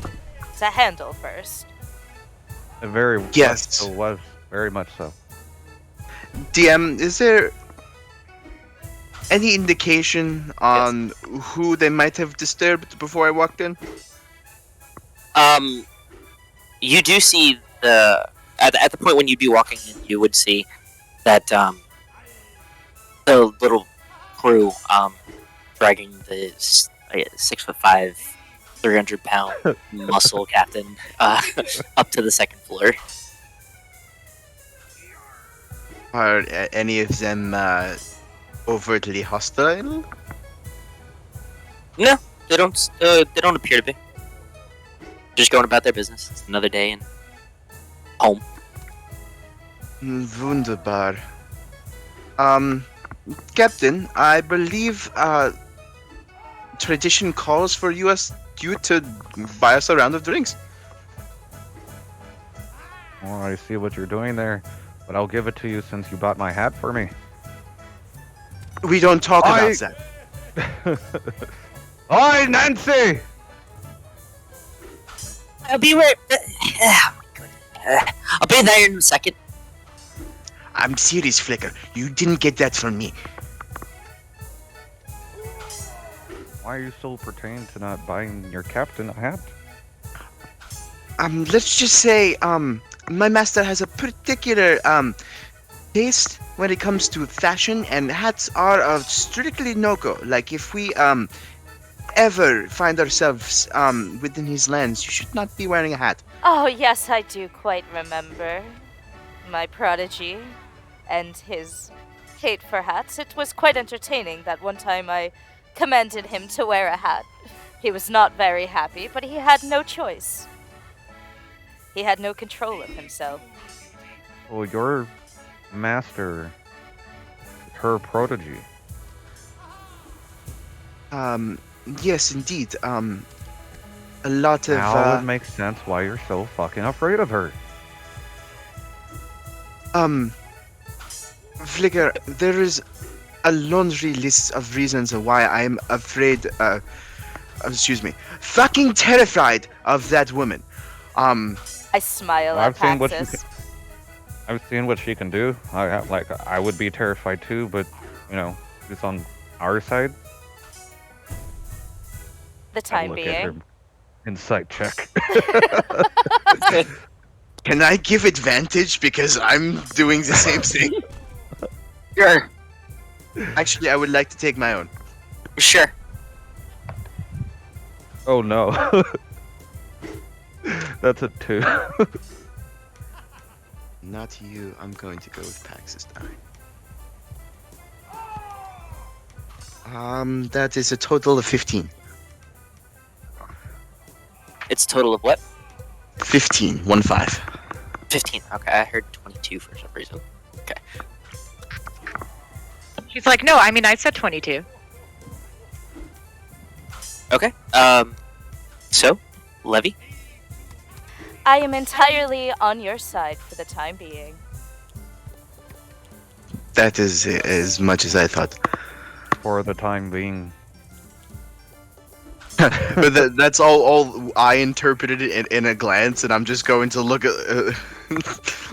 to handle first. Very Yes. much so was. Very much so. DM, is there any indication on who they might have disturbed before I walked in? You do see at the point when you'd be walking in, you would see that the little crew dragging the 6'5", 300-pound muscle captain up to the second floor. Are any of them overtly hostile? No, they don't appear to be. Just going about their business. It's another day and home. Wunderbar. Captain, I believe tradition calls for you to buy us a round of drinks. Well, I see what you're doing there, but I'll give it to you since you bought my hat for me. We don't talk about that. Oi, Nancy! I'll be right. Oh my goodness. I'll be there in a second. I'm serious, Flicker. You didn't get that from me. Why are you so pertaining to not buying your captain a hat? Let's just say, my master has a particular, taste when it comes to fashion, and hats are a strictly no-go. Like, if we, ever find ourselves, within his lands, you should not be wearing a hat. Oh, yes, I do quite remember my prodigy and his hate for hats. It was quite entertaining that one time I commanded him to wear a hat. He was not very happy, but he had no choice. He had no control of himself. Well, your master, her protege. Yes, indeed. A lot of, Now it makes sense why you're so fucking afraid of her. Flicker, there is a laundry list of reasons why I'm afraid, fucking terrified of that woman. I smile Well, at Paxxus. I've seen what she can do. I would be terrified too, but it's on our side. The time Look at her being. insight check. Can I give advantage because I'm doing the same thing? Sure. Actually, I would like to take my own. Sure. Oh no. That's a 2. Not you. I'm going to go with Paxxus dying. That is a total of 15. It's a total of what? 15. 1-5. 15. Okay, I heard 22 for some reason. Okay. She's like, no, I mean, I said 22. Okay. So, Levy? I am entirely on your side for the time being. That is as much as I thought. For the time being. But that's all I interpreted it in a glance, and I'm just going to look at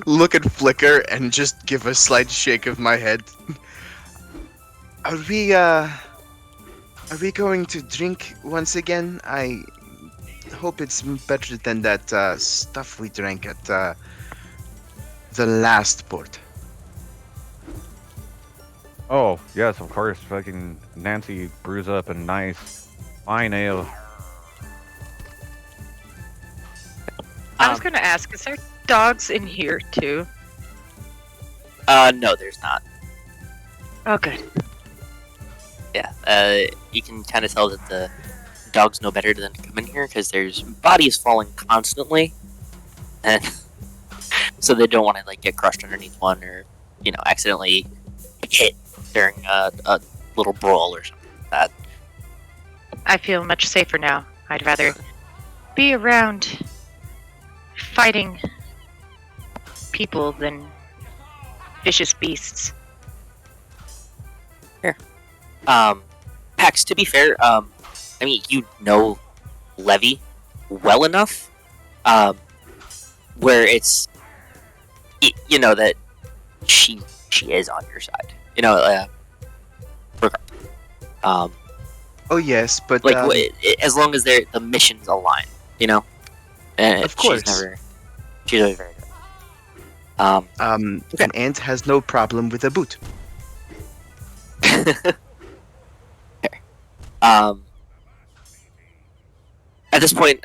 look at Flicker and just give a slight shake of my head. Are we going to drink once again? I hope it's better than that stuff we drank at the last port. Oh, yes, of course. Fucking Nancy brews up a nice fine ale. I was going to ask, is there dogs in here too? No, there's not. Oh, good. Yeah, you can kind of tell that the dogs know better than to come in here because there's bodies falling constantly, and so they don't want to like get crushed underneath one or accidentally hit during a little brawl or something like that. I feel much safer now. I'd rather be around fighting people than vicious beasts. Pax, to be fair, I mean, you know Levy well enough, where it's, that she is on your side. Oh yes, but as long as the missions align, Of course. She's always very good. An ant has no problem with a boot. At this point,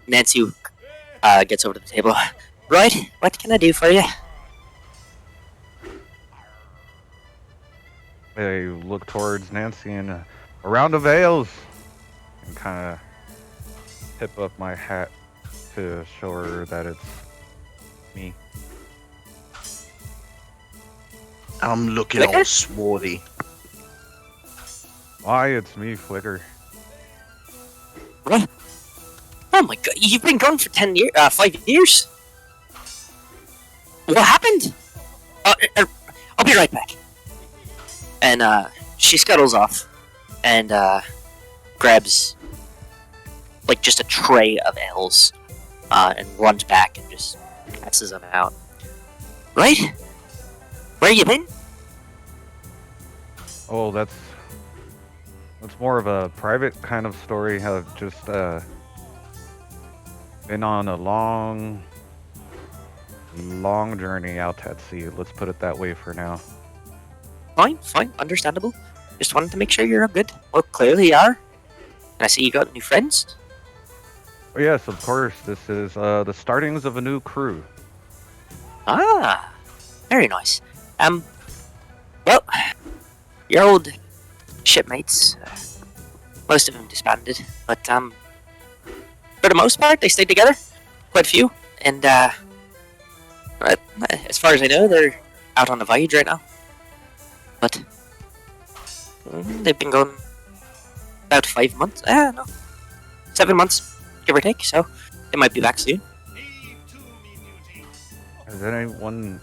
Nancy gets over to the table. Vroid, what can I do for you? I look towards Nancy and a round of ales, and kind of tip up my hat to show her that it's me. I'm looking Flicker? all swarthy. Why, it's me, Flicker. What? Oh my god, you've been gone for 5 years? What happened? I'll be right back. And she scuttles off and grabs like just a tray of ales and runs back and just passes them out. Right? Where you been? Oh, that's more of a private kind of story. I've just been on a long journey out at sea. Let's put it that way for now. Fine, understandable. Just wanted to make sure you're good. Well, clearly you are. And I see you got new friends. Oh, yes, of course. This is the startings of a new crew. Ah, very nice. Well, your old shipmates, most of them disbanded, but for the most part, they stayed together. Quite a few, and as far as I know, they're out on the voyage right now. But they've been going about 5 months. No, 7 months, give or take. So they might be back soon. Has anyone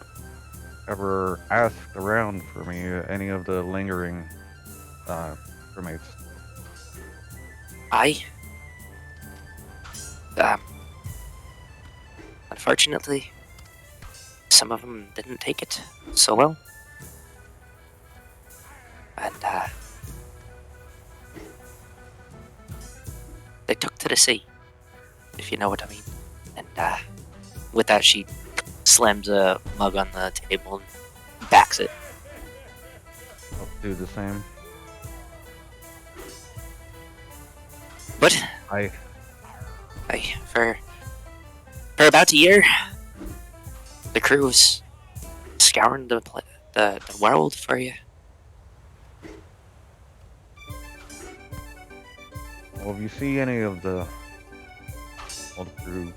ever asked around for me, any of the lingering crewmates? Unfortunately, some of them didn't take it so well. And they took to the sea, if you know what I mean. And with that, she slams a mug on the table and backs it. I'll do the same. But I for about a year, the crew was scouring the world for you. Well, if you see any of the old crew,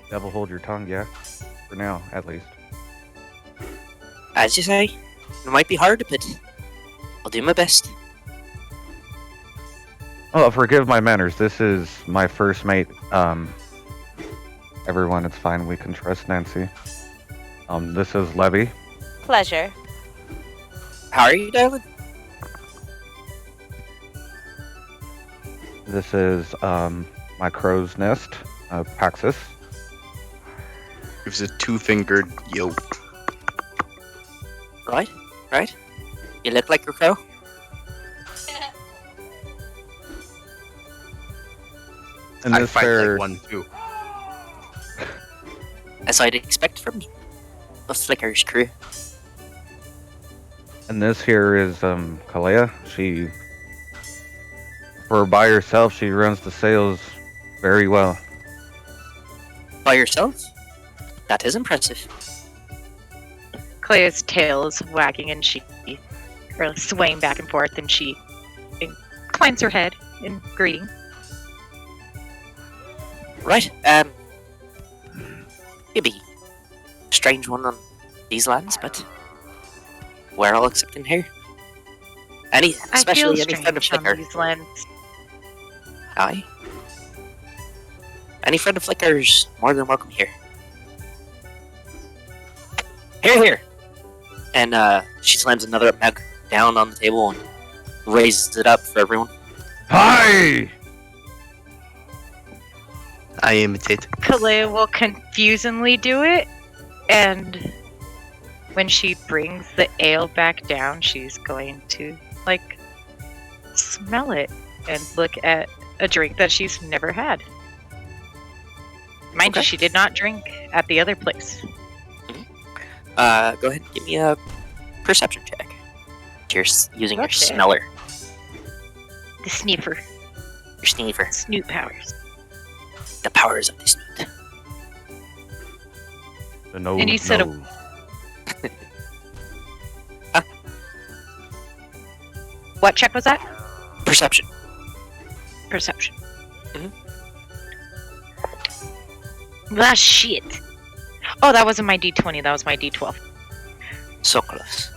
devil hold your tongue, yeah? For now, at least. As you say, it might be hard, but I'll do my best. Oh, forgive my manners. This is my first mate. Everyone, it's fine. We can trust Nancy. This is Levi. Pleasure. How are you, darling? This is my crow's nest, Paxxus. Gives a two-fingered yo. Right? You look like a crow. And I this fight there, like one too. As I'd expect from the Flicker's crew. and this here is Calaia. She, for by herself, she runs the sales very well. By yourself? That is impressive. Clea's tail is wagging and she or swaying back and forth and she inclines her head in greeting. Right, you'd be a strange one on these lands, but we're all accepting here. Especially I feel any friend of strange on Flicker. these lands. Aye. Any friend of Flicker's more than welcome here. Here. And she slams another mug down on the table and raises it up for everyone. Hi! I imitate. Calaia will confusingly do it, and when she brings the ale back down, she's going to, smell it and look at a drink that she's never had. Mind you, she did not drink at the other place. Go ahead and give me a perception check. You're using your smeller. The sniffer. Your sniffer. Snoot powers. The powers of the snoot. The nose. And you said nose. What check was that? Perception. Perception. Mhm. Ah, shit. Oh, that wasn't my D20, that was my D12. So close.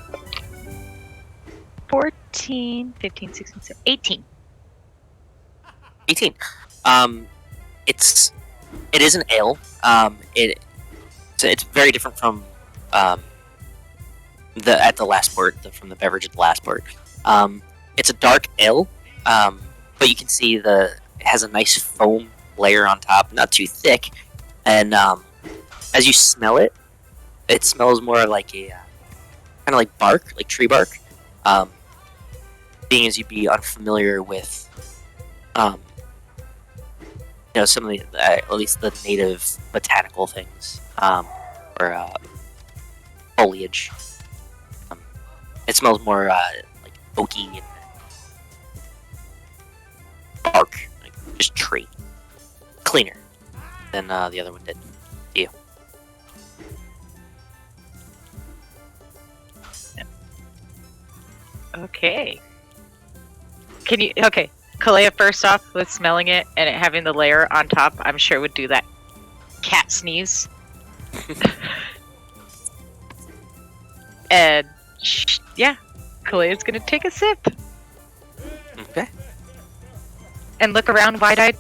14, 15, 16, 17, 18. 18. It's It is an ale. It's very different from the last port, from the beverage at the last port. It's a dark ale, but you can see it has a nice foam layer on top, not too thick, and as you smell it, it smells more like a kind of like bark, like tree bark. Being as you'd be unfamiliar with, some of the at least the native botanical things, or foliage. It smells more like oaky and bark, like just tree. Cleaner than the other one did. You. Okay. Okay. Calaia, first off, with smelling it and it having the layer on top, I'm sure would do that cat sneeze. And yeah, Kalaia's gonna take a sip Okay. and look around wide-eyed.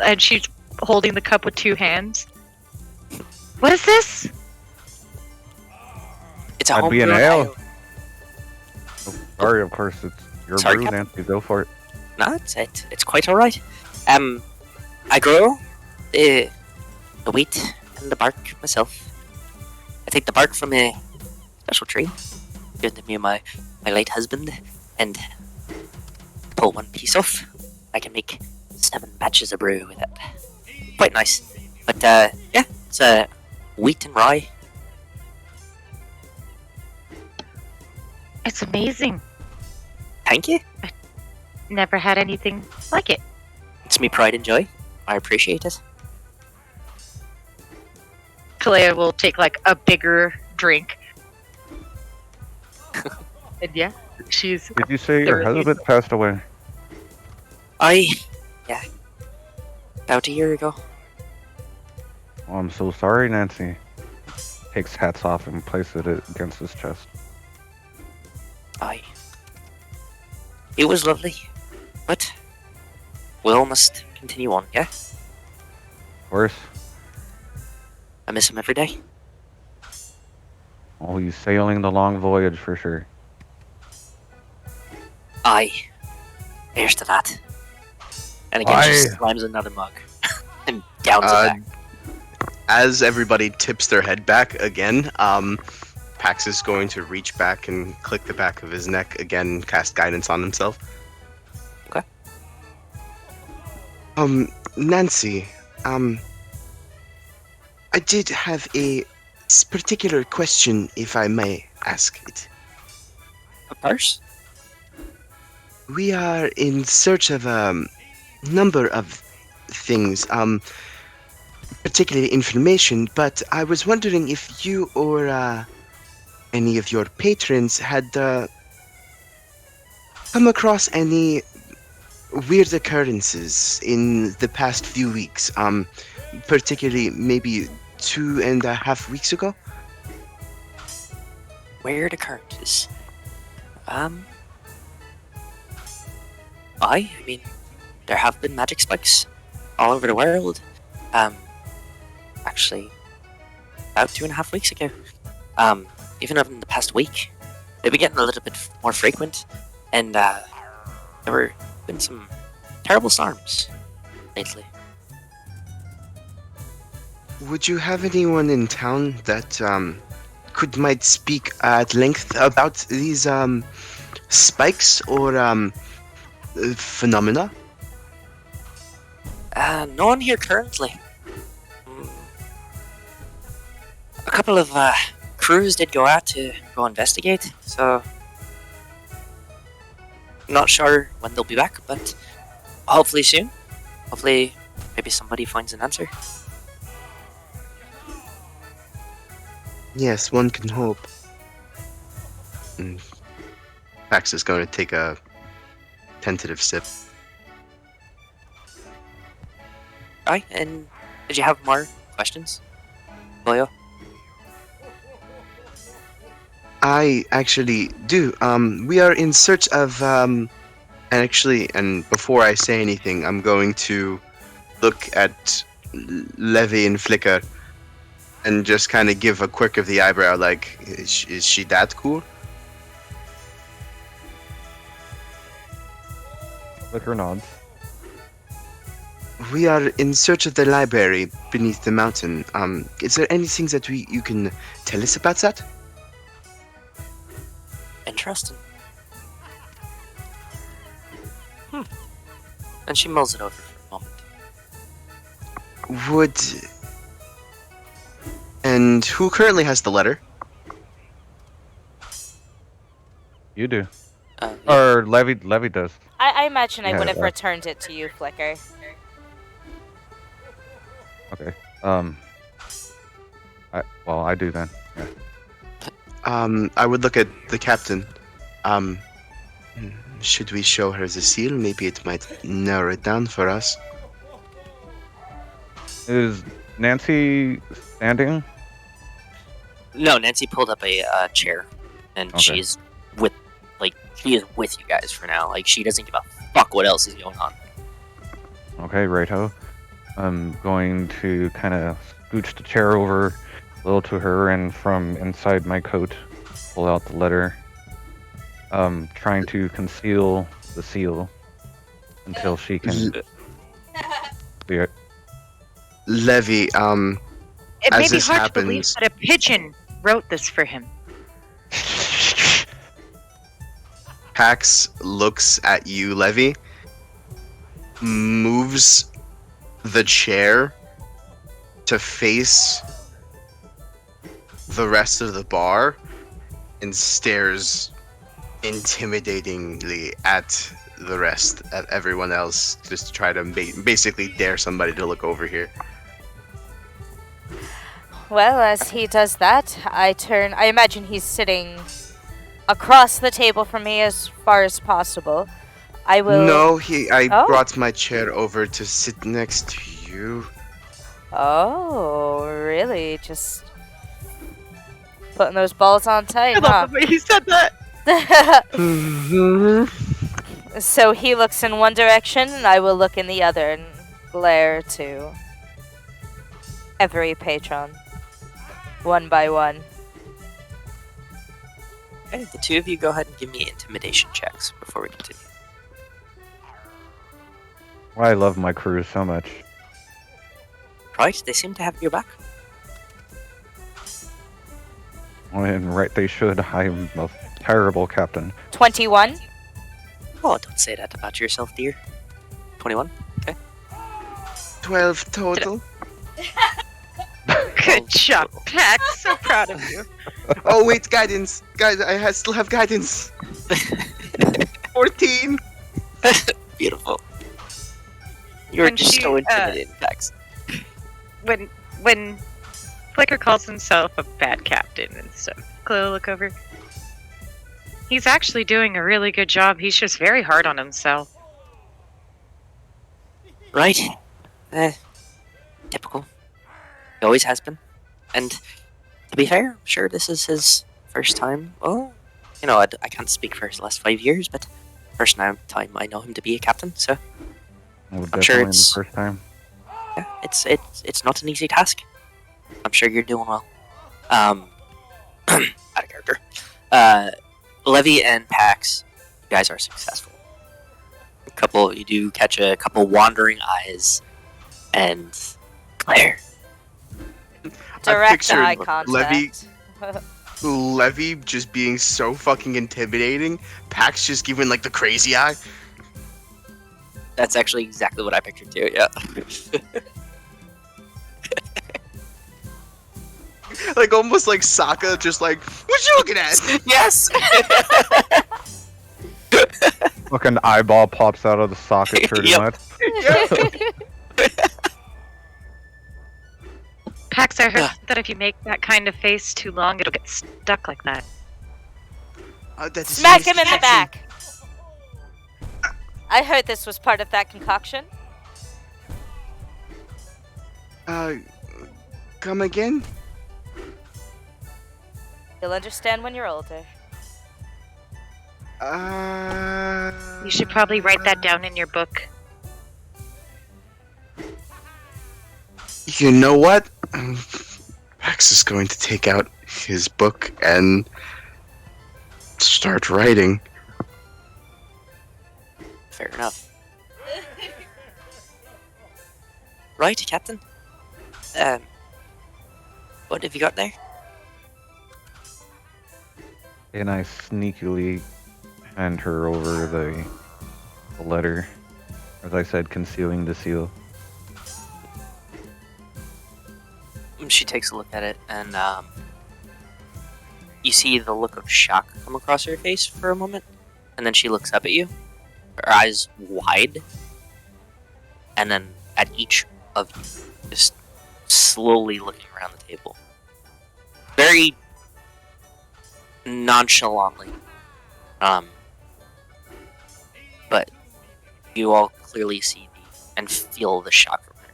And she's holding the cup with two hands. What is this? It's a That'd be an homegrown ale. Oh, sorry, of course, it's your Sorry, brew, Captain. Nancy. Go for it. No, it's quite all right. I grow the wheat and the bark myself. I take the bark from a special tree given to me by my late husband, and pull one piece off. I can make 7 batches of brew with it. Quite nice. But yeah, it's wheat and rye. It's amazing. Thank you. Never had anything like it. It's me pride and joy. I appreciate it. Calaia will take like a bigger drink. And yeah, she's Did you say your Thoroughly. husband passed away? Yeah, about a year ago. Oh, I'm so sorry, Nancy. Takes hats off and places it against his chest. It was lovely, but we all must continue on, yeah? Of course. I miss him every day. Oh, he's sailing the long voyage for sure. Here's to that. And again, she slams another mug and downs it back. As everybody tips their head back again, Paxxus is going to reach back and click the back of his neck again, cast guidance on himself. Okay. Nancy, I did have a particular question, if I may ask it. Of course. We are in search of a number of things, particularly information, but I was wondering if you or any of your patrons had come across any weird occurrences in the past few weeks, particularly maybe 2.5 weeks ago. Weird occurrences. I mean, there have been magic spikes all over the world. Actually, about 2.5 weeks ago. Even in the past week, they've been getting a little bit more frequent, and there were been some terrible storms lately. Would you have anyone in town that might speak at length about these spikes or phenomena? No one here currently. A couple of crews did go out to go investigate, so not sure when they'll be back, but hopefully soon. Hopefully, maybe somebody finds an answer. Yes, one can hope. Pax is going to take a tentative sip. Alright, and did you have more questions, Boyo? I actually do. We are in search of, and before I say anything, I'm going to look at Levi and Flicker, and just kind of give a quirk of the eyebrow, like, is she that cool? Flicker nods. We are in search of the library beneath the mountain. Is there anything that you can tell us about that? Interesting. And she mulls it over for a moment. And who currently has the letter? You do. Yeah. Or Levi does. I imagine I Yeah, would have yeah. returned it to you, Flicker. Okay. I do then. Yeah. I would look at the captain. Should we show her the seal? Maybe it might narrow it down for us. Is Nancy standing? No, Nancy pulled up a chair, and Okay. she is with you guys for now. Like, she doesn't give a fuck what else is going on. Okay, righto. I'm going to kind of scooch the chair over a little to her, and from inside my coat, pull out the letter. Trying to conceal the seal until she can see it. Levi, It As may be this hard to believe happens- that a pigeon wrote this for him. Pax looks at you, Levi, moves the chair to face the rest of the bar, and stares intimidatingly at everyone else, just to try to basically dare somebody to look over here. Well, as he does that, I imagine he's sitting across the table from me as far as possible. I will. No, I Oh. brought my chair over to sit next to you. Oh, really? Just putting those balls on I tight, love the way he said that. huh? Mhm. So he looks in one direction, and I will look in the other and glare to every patron, one by one. Okay, the two of you go ahead and give me intimidation checks before we continue. I love my crew so much. Right? They seem to have your back. And right they should. I'm a terrible captain. 21. Oh, don't say that about yourself, dear. 21? 12 total. Good job, Pax. So proud of you. Oh wait, guidance. Guys, still have guidance. 14. Beautiful. You're And just she, so intimidating, Pax. When Flicker calls himself a bad captain and stuff, Chloe look over. He's actually doing a really good job. He's just very hard on himself. Right? Typical. He always has been. And to be fair, I'm sure this is his first time. Well, you know, I can't speak for his last 5 years, but first time I know him to be a captain, so Well, I'm sure definitely it's- the first time. yeah, it's not an easy task. I'm sure you're doing well. Out of character. Levi and Pax, you guys are successful. You do catch a couple wandering eyes, and Claire. Direct pictured eye contact. Levi just being so fucking intimidating. Pax just giving like the crazy eye. That's actually exactly what I pictured too. Yeah. Like almost like Sokka, just like, what you looking at? Yes. Fucking eyeball pops out of the socket pretty Yep. much. Yeah. Pax, I heard that if you make that kind of face too long, it'll get stuck like that. That's Smack him in the back. I heard this was part of that concoction. Come again? You'll understand when you're older. You should probably write that down in your book. You know what? Paxxus is going to take out his book and start writing. Fair enough. Right, Captain? What have you got there? And I sneakily hand her over the letter. As I said, concealing the seal. She takes a look at it, and you see the look of shock come across her face for a moment, and then she looks up at you, her eyes wide, and then at each of you, just slowly looking around the table. Very nonchalantly. But you all clearly see and feel the shock from her.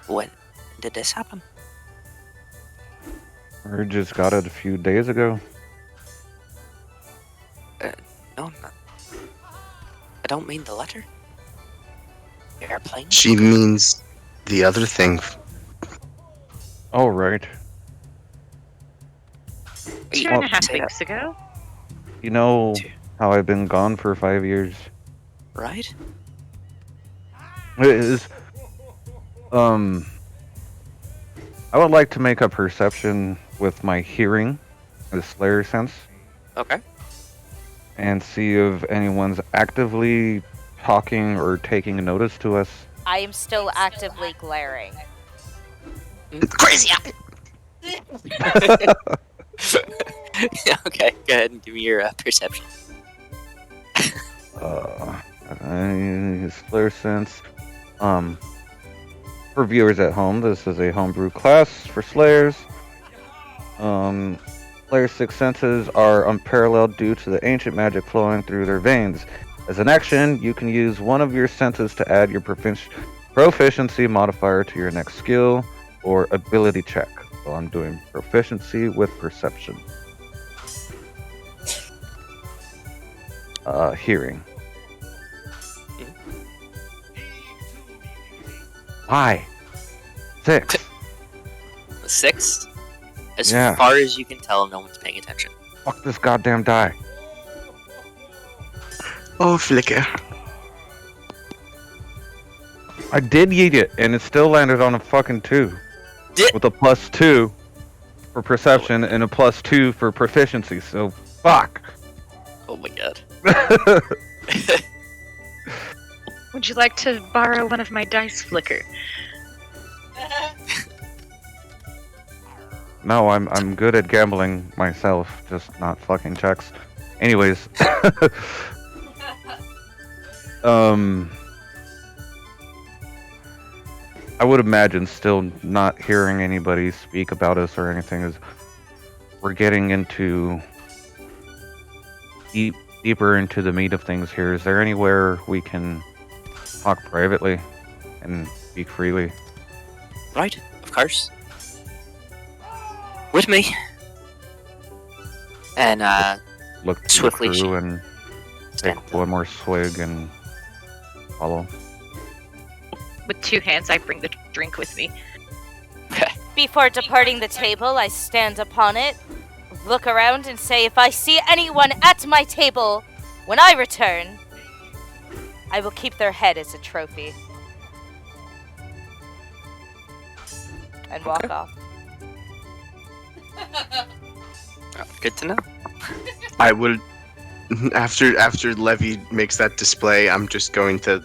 When did this happen? I just got it a few days ago. No, I don't mean the letter. The airplane? She means the other thing. Oh, right. 2.5 weeks ago. You know how I've been gone for 5 years? Right? It is, I would like to make a perception with my hearing, the Slayer sense, Okay. and see if anyone's actively talking or taking notice to us. I am still actively glaring. Crazy! Okay, go ahead and give me your perception. Slayer sense. For viewers at home, this is a homebrew class for Slayers. Slayer's six senses are unparalleled due to the ancient magic flowing through their veins. As an action, you can use one of your senses to add your proficiency modifier to your next skill or ability check. So I'm doing proficiency with perception. Hearing. Why? 6. 6? As Yeah. far as you can tell, no one's paying attention. Fuck this goddamn die. Oh, Flicker. I did yeet it, and it still landed on a fucking 2. With a +2 for perception and a +2 for proficiency, so fuck. Oh my god. Would you like to borrow one of my dice, Flicker? No, I'm good at gambling myself, just not fucking checks. Anyways. I would imagine still not hearing anybody speak about us or anything is we're getting into deeper into the meat of things here. Is there anywhere we can talk privately and speak freely? Right, of course. With me. And Look to Swiftly the she- crew and take stand one more swig and follow. With 2 hands, I bring the drink with me. Before departing the table, I stand upon it, look around, and say, if I see anyone at my table when I return, I will keep their head as a trophy. And walk Okay. off. Good to know. I will. After Levi makes that display, I'm just going to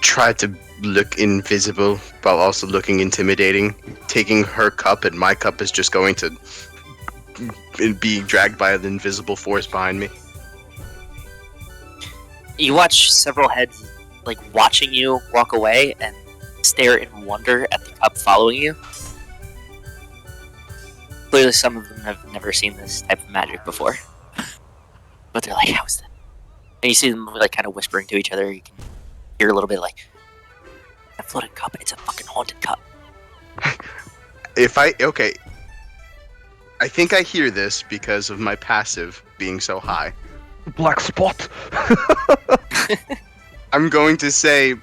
try to look invisible while also looking intimidating. Taking her cup, and my cup is just going to be dragged by an invisible force behind me. You watch several heads, like, watching you walk away and stare in wonder at the cup following you. Clearly some of them have never seen this type of magic before. But they're like, how is that? And you see them, like, kind of whispering to each other. You can hear a little bit like, a floating cup, it's a fucking haunted cup. Okay. I think I hear this because of my passive being so high. Black spot! I'm going to say,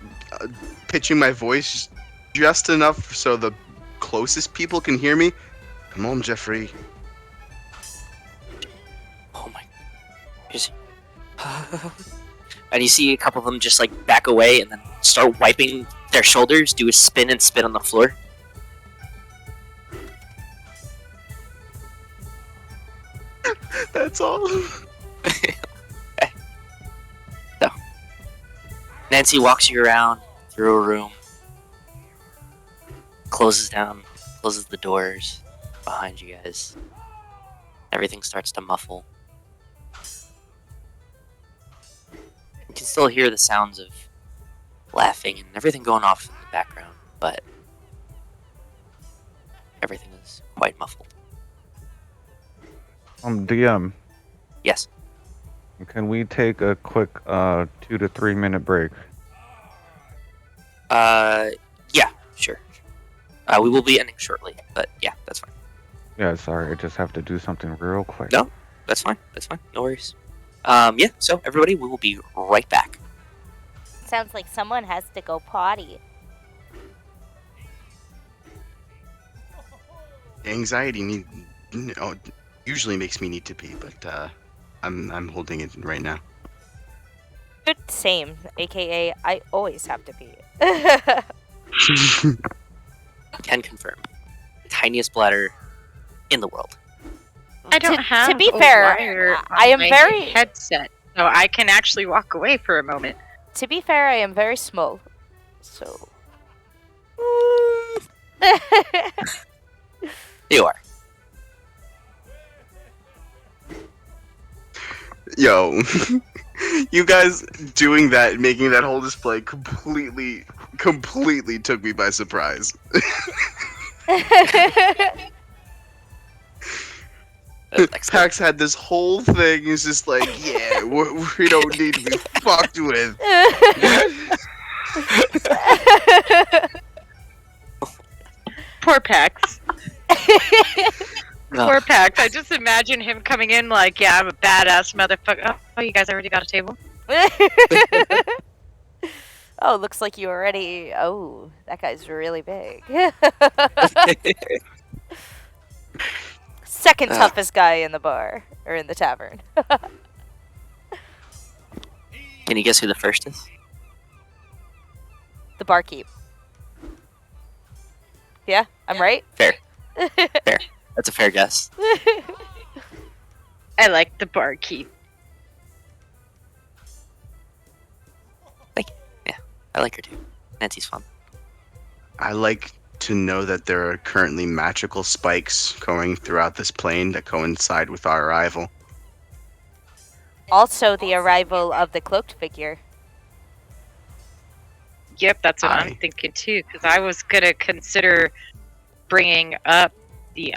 pitching my voice just enough so the closest people can hear me. Come on, Jeffrey. Oh my. And you see a couple of them just like back away and then start wiping their shoulders, do a spin and spit on the floor. That's all. So, Nancy walks you around through a room, closes the doors behind you guys. Everything starts to muffle. You can still hear the sounds of laughing and everything going off in the background, but everything is quite muffled. DM, Yes. can we take a quick 2 to 3 minute break? Yeah, sure. We will be ending shortly, but yeah, that's fine. Yeah, sorry, I just have to do something real quick. No, that's fine. That's fine. No worries. Yeah, so everybody, we will be right back. Sounds like someone has to go potty. Anxiety usually makes me need to pee, but I'm holding it right now. Same, aka I always have to pee. Can confirm. Tiniest bladder in the world. I don't To have be a fair, wire I on am my very- headset, so I can actually walk away for a moment. To be fair, I am very small, so. You are. Yo, you guys doing that, making that whole display completely took me by surprise. Pax had this whole thing. He's just like, yeah, we don't need to be fucked with. Poor Pax. No. Poor Pax. I just imagine him coming in like, yeah, I'm a badass motherfucker. Oh, you guys already got a table? Oh, looks like you already. Oh, that guy's really big. Second toughest guy in the bar or in the tavern. Can you guess who the first is? The barkeep. Yeah, I'm right. Fair. That's a fair guess. I like the barkeep. I like her too. Nancy's fun. I like to know that there are currently magical spikes going throughout this plane that coincide with our arrival. Also, the arrival of the cloaked figure. Yep, that's what Aye. I'm thinking too. Because I was gonna consider bringing up the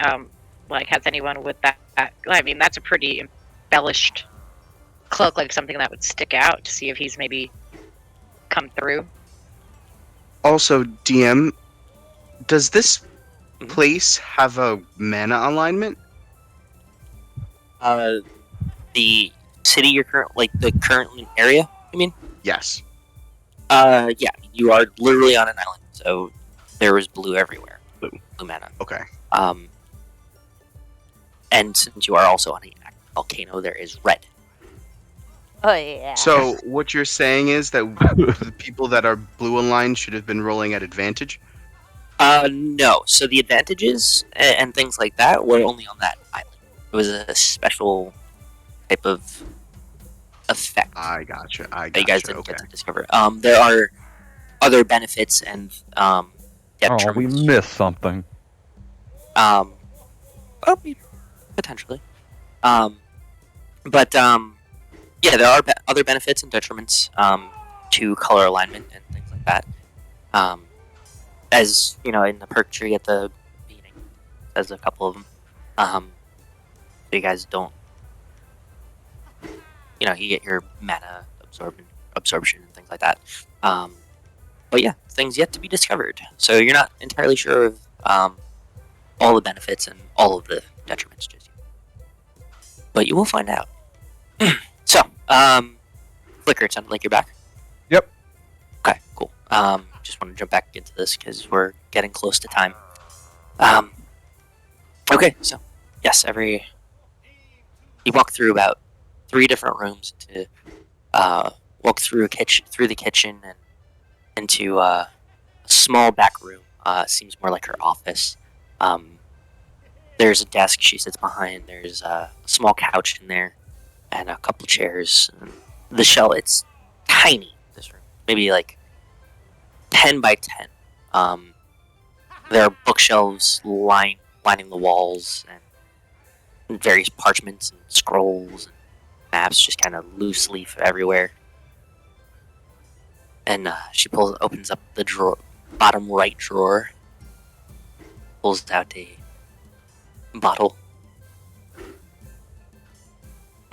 like, has anyone with that? I mean, that's a pretty embellished cloak, like something that would stick out to see if he's maybe come through. Also, DM, does this place have a mana alignment? The city you're the current area, you mean? Yes. Yeah, you are literally on an island, so there is blue everywhere. Blue mana. Okay. And since you are also on a volcano, there is red. Oh yeah. So what you're saying is that the people that are blue aligned should have been rolling at advantage? No. So the advantages and things like that were only on that island. It was a special type of effect I gotcha. that you guys didn't get to discover. There are other benefits and Oh, detriments. we missed something. Well, potentially. Yeah, there are other benefits and detriments to color alignment and things like that. As you know, in the perk tree at the beginning, there's a couple of them. So you guys don't, you get your mana absorption and things like that. But yeah, things yet to be discovered. So you're not entirely sure of all the benefits and all of the detriments just yet. But you will find out. So, Flicker, it sounded like you're back. Yep. Just want to jump back into this because we're getting close to time. Okay, so yes, you walk through about 3 different rooms to walk through the kitchen and into a small back room. Seems more like her office. There's a desk she sits behind. There's a small couch in there, and a couple chairs. The shell, it's tiny. This room, maybe like 10 by 10. There are bookshelves lining the walls, and various parchments and scrolls and maps just kind of loose leaf everywhere. And she opens up the bottom right drawer, pulls out a bottle.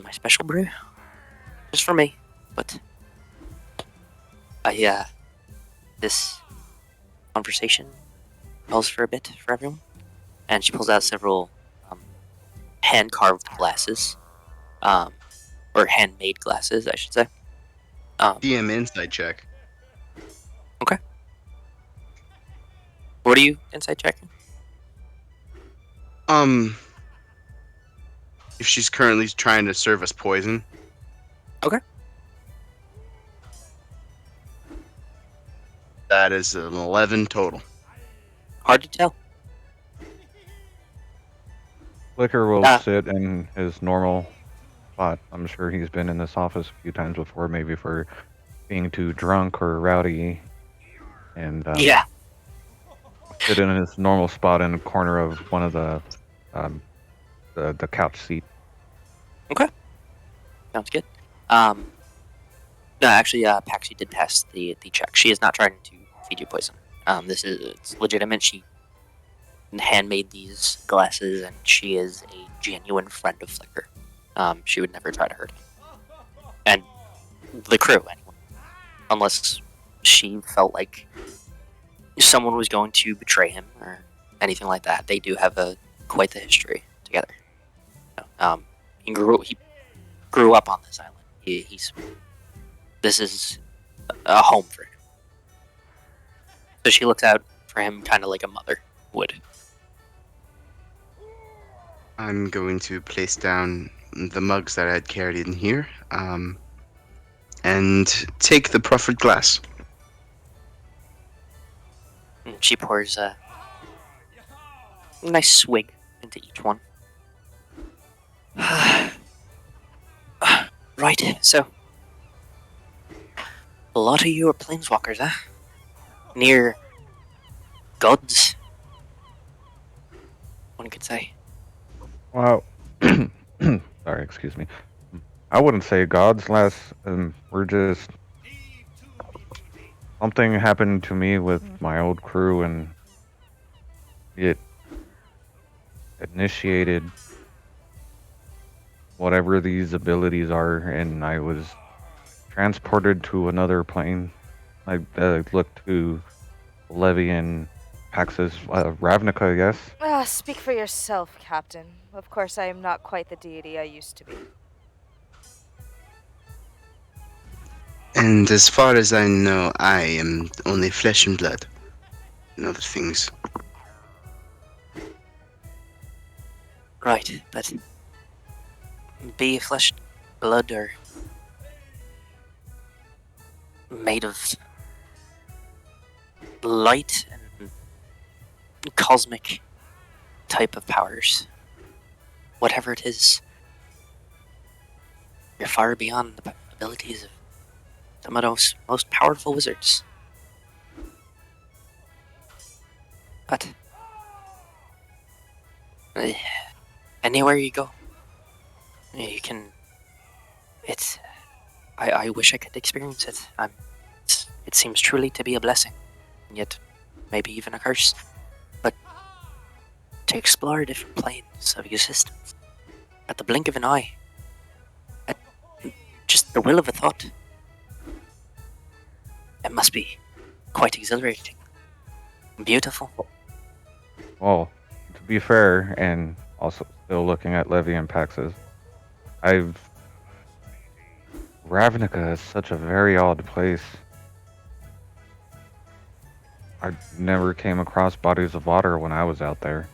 My special brew, just for me. But this conversation calls for a bit for everyone. And she pulls out several hand-carved glasses, or handmade glasses, I should say. DM insight check. Okay. What are you insight checking? If she's currently trying to serve us poison. Okay. That is an 11 total. Hard to tell. Flicker will sit in his normal spot. I'm sure he's been in this office a few times before, maybe for being too drunk or rowdy. And yeah. Sit in his normal spot in the corner of one of the couch seat. Okay. Sounds good. No, actually, Paxxus did pass the check. She is not trying to feed you poison. It's legitimate. She handmade these glasses, and she is a genuine friend of Flicker. She would never try to hurt him. And the crew, anyway. Unless she felt like someone was going to betray him or anything like that. They do have quite the history together. He grew up on this island. This is a home for him. So she looks out for him kind of like a mother would. I'm going to place down the mugs that I had carried in here, and take the proffered glass. And she pours a nice swig into each one. Right, so a lot of you are planeswalkers, huh? Near gods, one could say. Wow. Sorry, excuse me. I wouldn't say gods, less. We're just... Something happened to me with my old crew, and it initiated whatever these abilities are, and I was transported to another plane. I looked to Levi and Paxxus, Ravnica, yes? Speak for yourself, Captain. Of course, I am not quite the deity I used to be. And as far as I know, I am only flesh and blood. And other things. Right, but be flesh, blood, or made of light and cosmic type of powers. Whatever it is, you're far beyond the abilities of some of those most powerful wizards. But anywhere you go, you can. It's. I wish I could experience it. It seems truly to be a blessing, and yet maybe even a curse. But to explore different planes of existence at the blink of an eye, at just the will of a thought, it must be quite exhilarating, beautiful. Well, to be fair, and also still looking at Levi and Paxxus, Ravnica is such a very odd place. I never came across bodies of water when I was out there.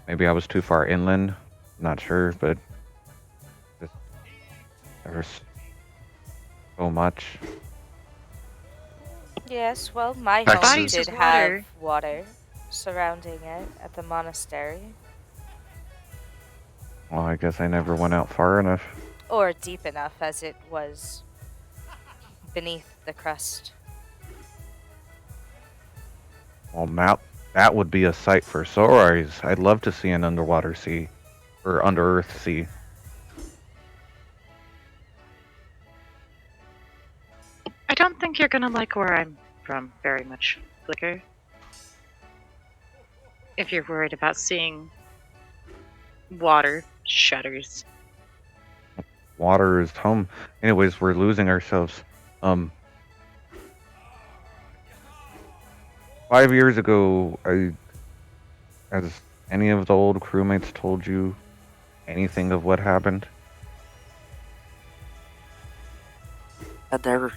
Maybe I was too far inland. Not sure, but just, there was so much. Yes, well, my Paxxus. home Bodies did of have water. water surrounding it at the monastery. Well, I guess I never went out far enough. Or deep enough as it was beneath the crust. Well, that would be a sight for sore eyes. I'd love to see an underwater sea, or under earth sea. I don't think you're gonna like where I'm from very much, Flicker. If you're worried about seeing water shudders. Water is home. Anyways, we're losing ourselves. 5 years ago, has any of the old crewmates told you anything of what happened? There,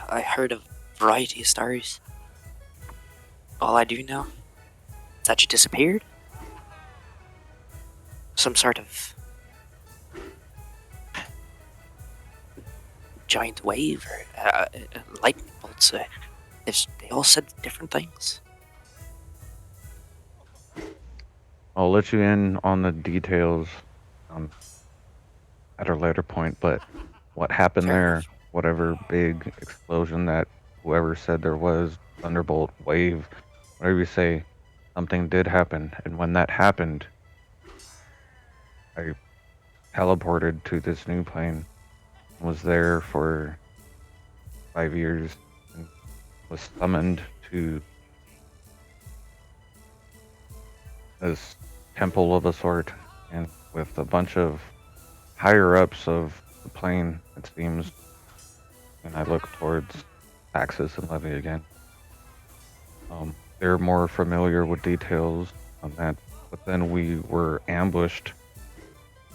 I heard a variety of stories. All I do know is that you disappeared. Some sort of giant wave or lightning bolts. They all said different things. I'll let you in on the details at a later point, but what happened Fair there, enough. whatever big explosion that whoever said there was, thunderbolt, wave, whatever you say, something did happen. And when that happened, I teleported to this new plane, was there for 5 years, and was summoned to this temple of a sort, and with a bunch of higher ups of the plane, it seems. And I look towards Paxxus and Levi again. They're more familiar with details on that, but then we were ambushed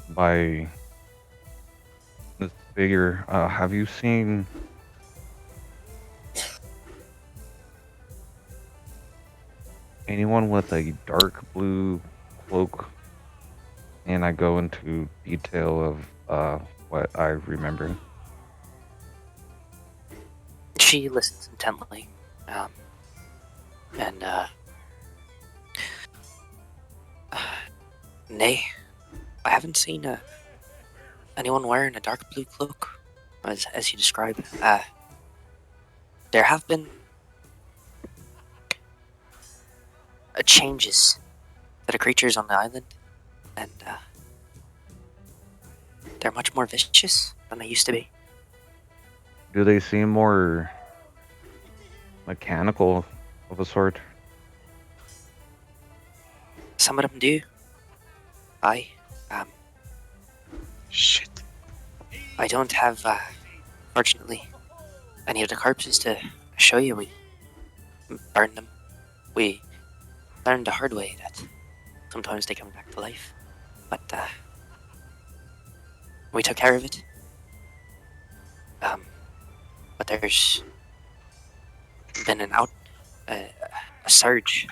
by this figure. Have you seen anyone with a dark blue cloak? And I go into detail of what I remember. She listens intently, and nay, I haven't seen anyone wearing a dark blue cloak, as you describe. There have been changes to the creatures on the island, and they're much more vicious than they used to be. Do they seem more mechanical of a sort? Some of them do. Shit. I don't have, fortunately, any of the corpses to show you. We burned them. We learned the hard way that sometimes they come back to life. But, we took care of it. But there's been a surge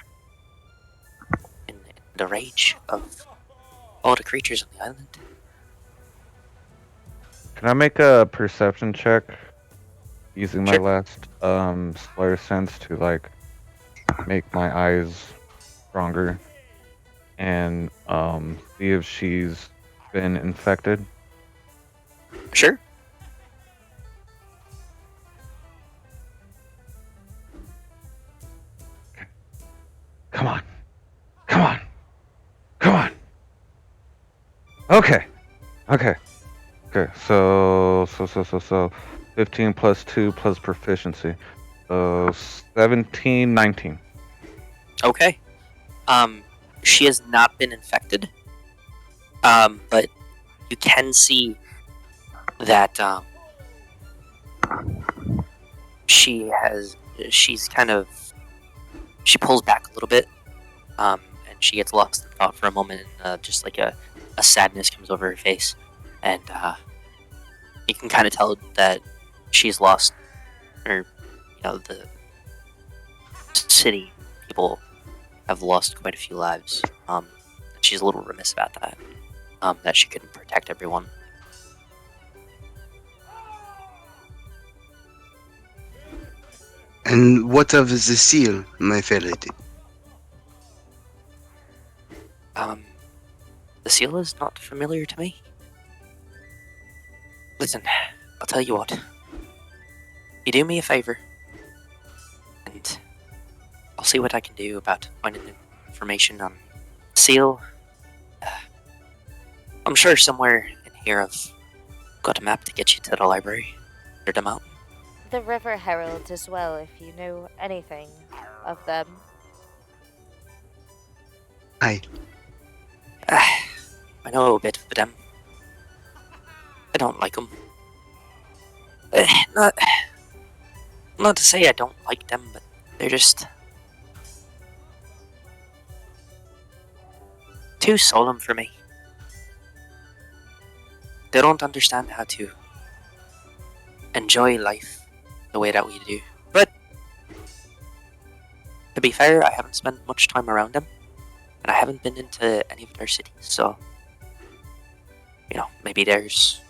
in the rage of all the creatures on the island. Can I make a perception check using my Sure. last Slayer sense to like make my eyes stronger and see if she's been infected? Sure. Come on. Come on. Come on. Okay. Okay. Okay. So 15 plus 2 plus proficiency. So 17, 19. Okay. She has not been infected. But you can see that she's kind of, she pulls back a little bit, and she gets lost in thought for a moment, and just like a sadness comes over her face, and you can kind of tell that she's lost, or the city, people have lost quite a few lives. She's a little remiss about that. That she couldn't protect everyone. And what of the seal, my fair lady? The seal is not familiar to me. Listen, I'll tell you what. You do me a favor, and I'll see what I can do about finding information on the seal. I'm sure somewhere in here I've got a map to get you to the library or the mountain. The River Herald as well, if you know anything of them. Aye. I know a bit of them. I don't like them. Not to say I don't like them, but they're just too solemn for me. They don't understand how to enjoy life the way that we do. But to be fair, I haven't spent much time around them, and I haven't been into any of their cities, so maybe there's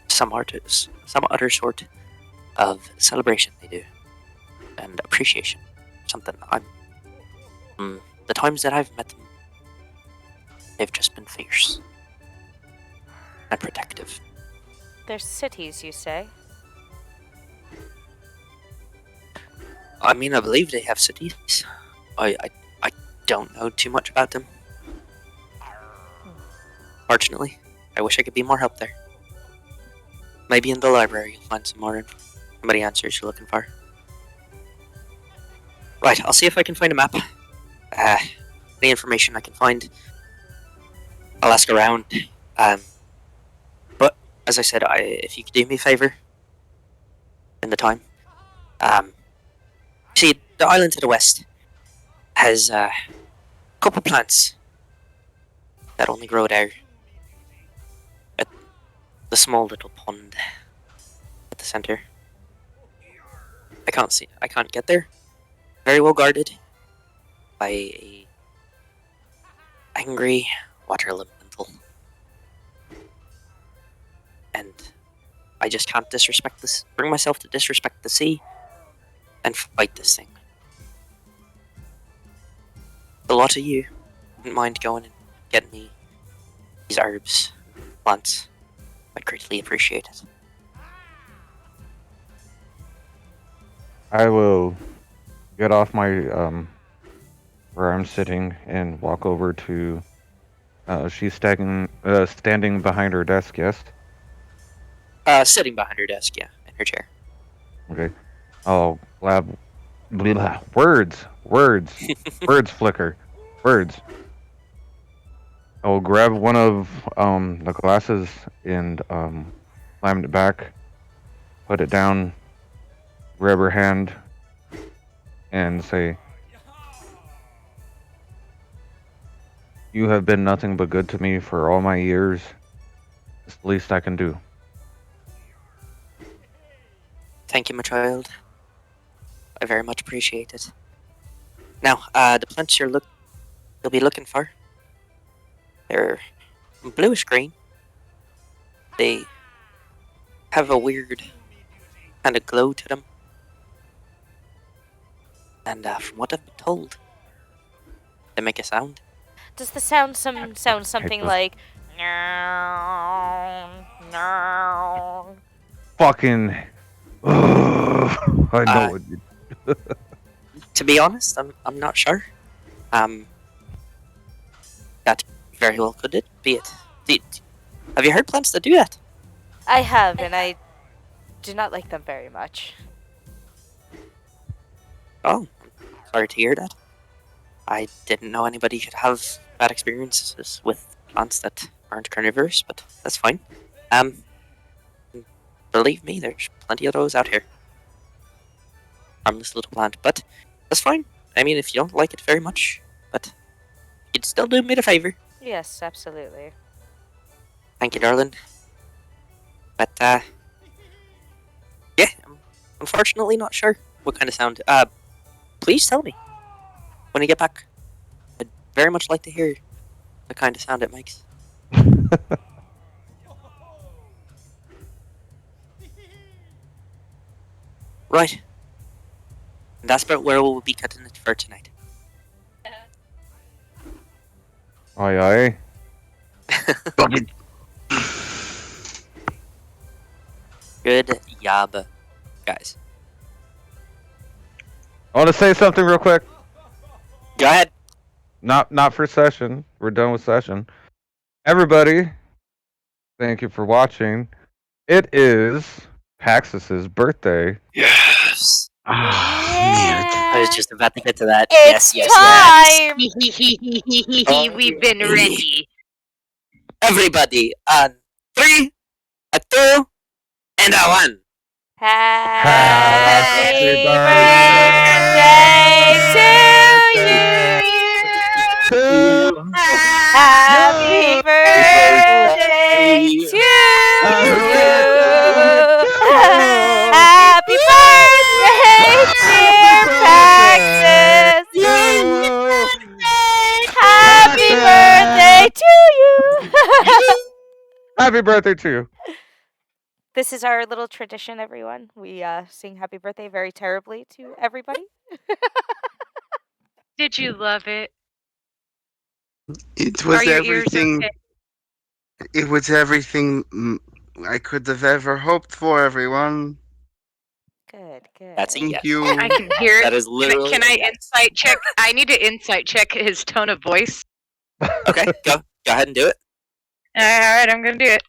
some other sort of celebration they do and appreciation. Something the times that I've met them, they've just been fierce and protective. They're cities, you say? I mean, I believe they have cities. I don't know too much about them. Fortunately, I wish I could be more help there. Maybe in the library you'll find some answers you're looking for. Right, I'll see if I can find a map. Any information I can find, I'll ask around. But as I said, if you could do me a favor in the time, see, the island to the west has a couple plants that only grow there at the small little pond at the center. I can't get there. Very well guarded by a angry water elemental. And I just can't bring myself to disrespect the sea and fight this thing. A lot of you wouldn't mind going and getting me these herbs, plants. I'd greatly appreciate it. I will get off my where I'm sitting and walk over to. She's standing behind her desk. Yes. Sitting behind her desk, yeah, in her chair. Okay. I'll lab. Words. Words flicker. Words. I'll grab one of the glasses and slam it back. Put it down. Grab her hand. And say, "You have been nothing but good to me for all my years. It's the least I can do." Thank you, my child. I very much appreciate it. Now, the plants you'll be looking for, they're bluish green. They have a weird kind of glow to them. And from what I've been told, they make a sound. Does the sound sound something like no? Fucking. I know it. To be honest, I'm not sure. That very well could it be it. Have you heard plants that do that? I have, and I do not like them very much. Oh, sorry to hear that. I didn't know anybody could have bad experiences with plants that aren't carnivorous, but that's fine. Believe me, there's plenty of those out here. Harmless little plant, but that's fine. I mean, if you don't like it very much, but you'd still do me the favor. Yes, absolutely. Thank you, darling. But, yeah, I'm unfortunately not sure what kind of sound. please tell me when you get back. I'd very much like to hear the kind of sound it makes. Right. And that's about where we'll be cutting it for tonight. Aye, aye. Good job, guys. I want to say something real quick. Go ahead. Not for session. We're done with session. Everybody, thank you for watching. It is Paxxus's birthday. Yes. Ah, I was just about to get to that. It's yes. time! We've been ready. Everybody, on 3, a 2, and a 1. Happy birthday to you! Happy birthday to you! Happy birthday, dear Paxxus! Happy birthday to you! Happy birthday to you. This is our little tradition, everyone. We sing happy birthday very terribly to everybody. Did you love it? it was Are your ears everything. okay? It was everything I could have ever hoped for. Everyone, Good. That's a thank yes. you. I can hear it. That is literally. Can a I yes. insight check? I need to insight check his tone of voice. Okay, go ahead and do it. All right, I'm gonna do it.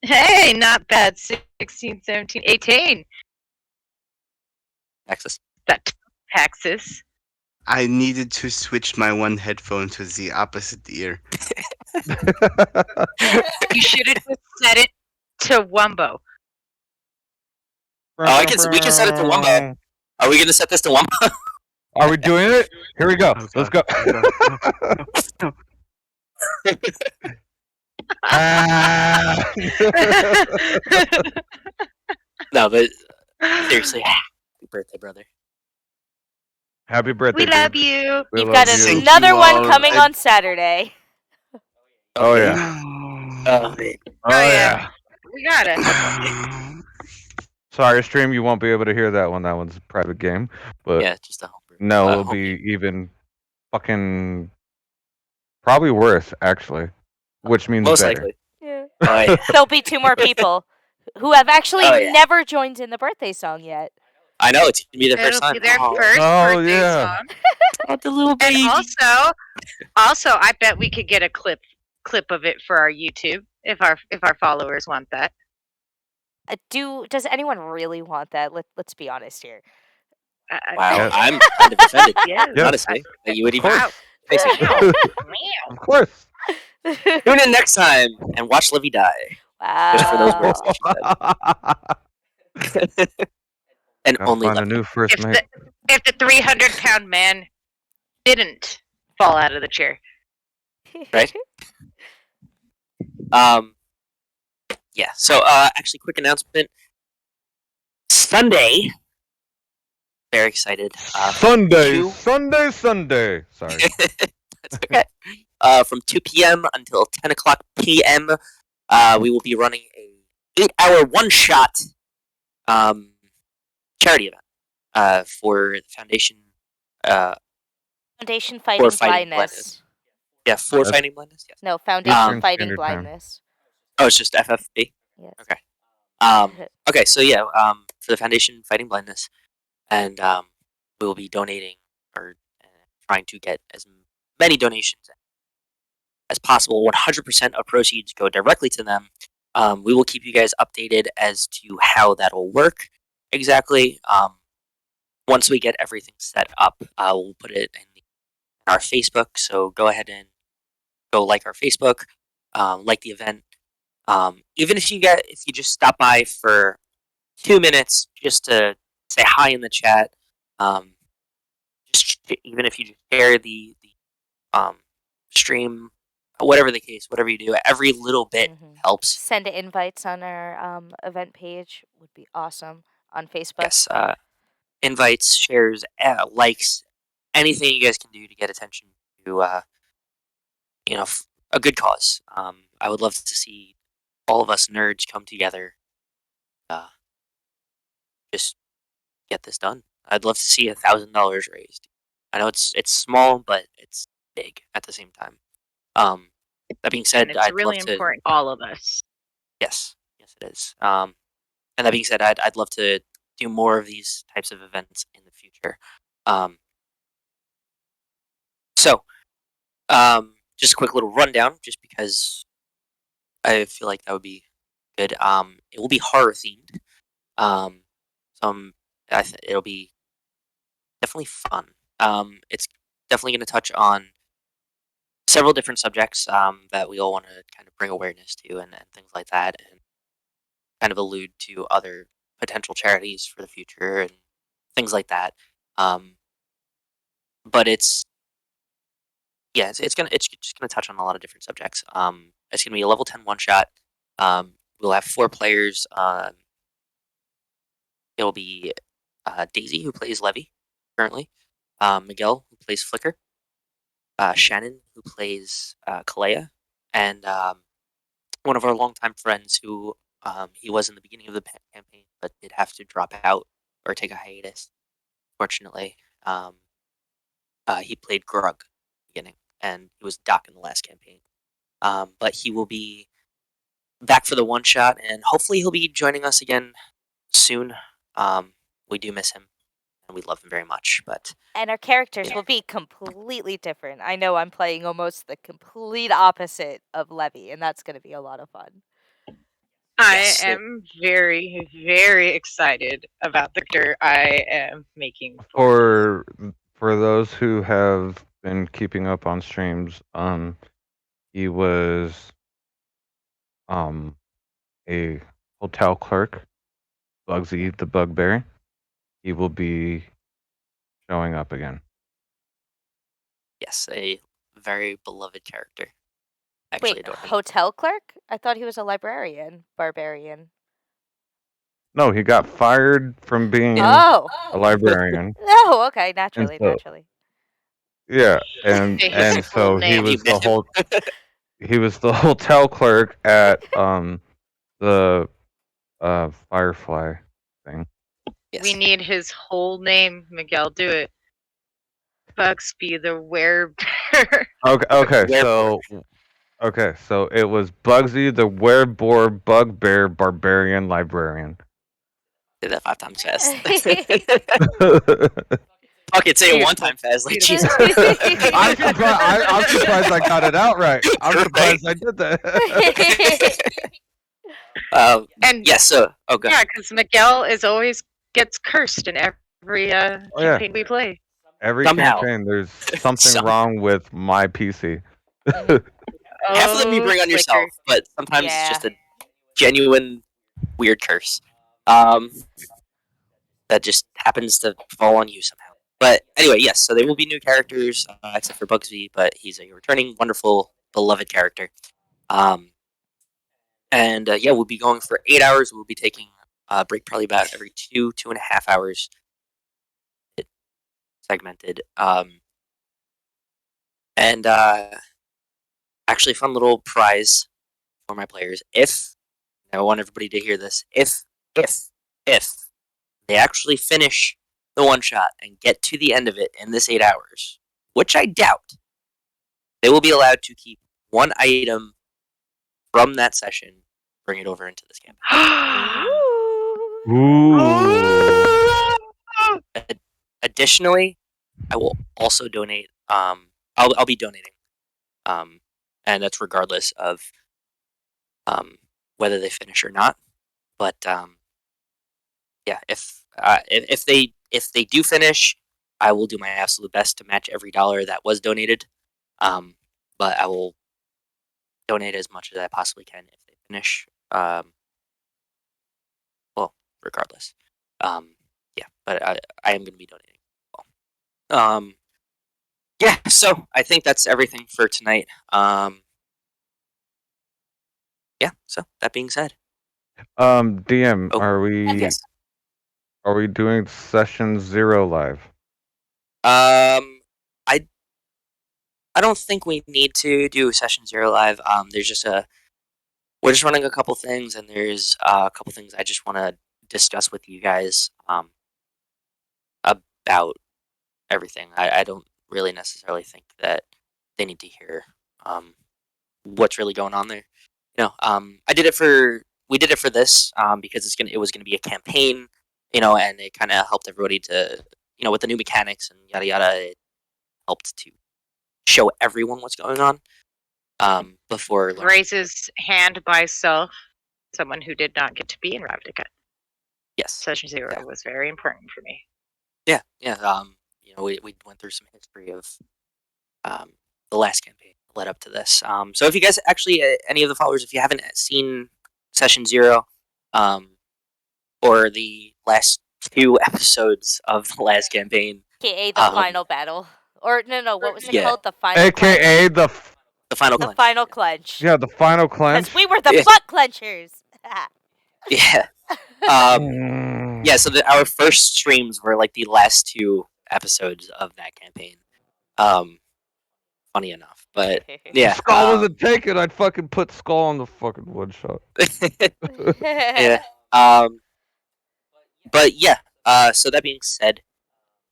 Hey, not bad. 16, 17, 18. Access. That Paxxus. I needed to switch my one headphone to the opposite ear. You should have just set it to Wumbo. We can set it to Wumbo. Are we gonna set this to Wumbo? Are we doing it? Here we go. Oh, Let's God. go. Ah. No, but seriously, happy birthday, brother. Happy birthday. We love dude. you. We You've love got you. Thank another you one all. coming on Saturday. Oh yeah. Oh, Oh, yeah. We gotta. Sorry, stream. You won't be able to hear that one. That one's a private game. But yeah, just a homebrew. no, it'll home be game. even fucking probably worse actually, which means Most better. likely. Yeah. Oh, yeah. There'll be 2 more people who have actually Oh, yeah. never joined in the birthday song yet. I know it's gonna be their first It'll time. be their Oh, first Oh, birthday yeah. song. oh, the little baby. And also, I bet we could get a clip of it for our YouTube if our followers want that. Does anyone really want that? Let's be honest here. Wow, Yes. I'm kind of offended. Yes. Honestly, that you would even Wow. face it. Of course. Tune in next time and watch Livy die. Just for those words that she said. And Gotta only find a Livy. new first mate. If the 300-pound man didn't fall out of the chair. Right? Yeah. So, actually, quick announcement. Sunday. Very excited. Sunday. two- Sunday. Sorry. That's okay. From 2 p.m. until 10 o'clock p.m., we will be running a 8-hour one-shot charity event for the Foundation. Foundation Fighting fighting Blindness. Yeah, for That's- fighting blindness. Yes. No, Foundation Eastern Fighting Standard Time. Blindness. Oh, it's just FFB. Yes. Okay. Okay. So yeah, for the Foundation Fighting Blindness, and we will be donating or trying to get as many donations as possible. 100% of proceeds go directly to them. We will keep you guys updated as to how that'll work exactly. Once we get everything set up, we'll put it in our Facebook. So go ahead and go like our Facebook, like the event. Even if you just stop by for 2 minutes just to say hi in the chat, even if you just share the stream, whatever the case, whatever you do, every little bit helps. Send invites on our event page would be awesome. on Facebook. Yes. Invites, shares, likes, anything you guys can do to get attention to, a good cause. I would love to see all of us nerds come together, uh, just get this done. I'd love to see $1,000 raised. I know it's small, but it's big at the same time. That being And said, it's I'd really love to. important to all of us. Yes, yes, it is. And that being said, I'd love to do more of these types of events in the future. Um, so, just a quick little rundown, just because I feel like that would be good. It will be horror themed. Um, some it'll be definitely fun. It's definitely going to touch on several different subjects that we all want to kind of bring awareness to and things like that, and kind of allude to other potential charities for the future and things like that. Um, but it's just gonna touch on a lot of different subjects. It's gonna be a level 10 one shot. We'll have 4 players. It'll be Daisy, who plays Levy currently, Miguel, who plays Flicker, Shannon, who plays Calaia, and one of our longtime friends who he was in the beginning of the campaign, but did have to drop out or take a hiatus. Fortunately, he played Grug in the beginning, and he was Doc in the last campaign. But he will be back for the one shot, and hopefully he'll be joining us again soon. We do miss him, and we love him very much. But And our characters Yeah. will be completely different. I know I'm playing almost the complete opposite of Levy, and that's going to be a lot of fun. I Yes, so- am very, very excited about the character I am making for For those who have been keeping up on streams, he was a hotel clerk, Bugsy the Bugbear. He will be showing up again. yes, a very beloved character. Actually, Wait, adore him. hotel clerk? I thought he was a librarian, barbarian. No, he got fired from being Oh. a librarian. Oh, okay, naturally, so- naturally. Yeah, and Say his and full so he name. was You the miss him? whole he was the hotel clerk at the Firefly thing. Yes. We need his whole name, Miguel. Do it. Bugsby the Werebear. Okay, so it was Bugsy the Werebore Bugbear Barbarian Librarian. Did that 5 times fast. I'm Fuck it, say it Beautiful. 1 time fast. Like Beautiful. Jesus. I'm surprised I got it out right. I'm surprised I did that. And Yes. So, oh, go yeah, ahead. because Miguel is always gets cursed in every Oh, yeah. campaign we play. Every Somehow. campaign, there's something Some- wrong with my PC. Half of them you Oh, bring on Flicker. yourself, but sometimes it's Yeah. just a genuine weird curse. That just happens to fall on you somehow. But anyway, yes. So there will be new characters, except for Bugsby, but he's a returning, wonderful, beloved character. And yeah, we'll be going for 8 hours. We'll be taking a break probably about every 2.5 hours. It segmented. And actually, a fun little prize for my players. If I want everybody to hear this, if they actually finish the one shot and get to the end of it in this 8 hours, which I doubt, they will be allowed to keep one item from that session, bring it over into this campaign. Ooh. Additionally, I will also donate. I'll be donating, and that's regardless of whether they finish or not. But yeah, if they do finish, I will do my absolute best to match every dollar that was donated. But I will donate as much as I possibly can if they finish. Well, regardless. Yeah, but I am going to be donating. Yeah, so I think that's everything for tonight. Yeah, so that being said. DM, Oh, are we yes. Are we doing session 0 live? I don't think we need to do session 0 live. There's just we're just running a couple things, and there's a couple things I just want to discuss with you guys about everything. I don't really necessarily think that they need to hear what's really going on there. We did it for this because it was gonna be a campaign, and it kind of helped everybody to, with the new mechanics and yada yada. It helped to show everyone what's going on before learning. Raises hand by self, someone who did not get to be in Ravnica. Yes. Session 0 Yeah. was very important for me. Yeah. We went through some history of the last campaign that led up to this. So if you guys actually, any of the followers, if you haven't seen Session 0, or the last 2 episodes of the last campaign, AKA the final battle. Or, no, what was it Yeah. called? The final AKA clench. the final The clench. final clench. Yeah, the final clench. Because we were the Yeah. butt clenchers. Yeah. Yeah, so our first streams were like the last 2 episodes of that campaign. Funny enough, but yeah. If Skull wasn't taken, I'd fucking put Skull on the fucking one shot. Yeah. But yeah. So that being said,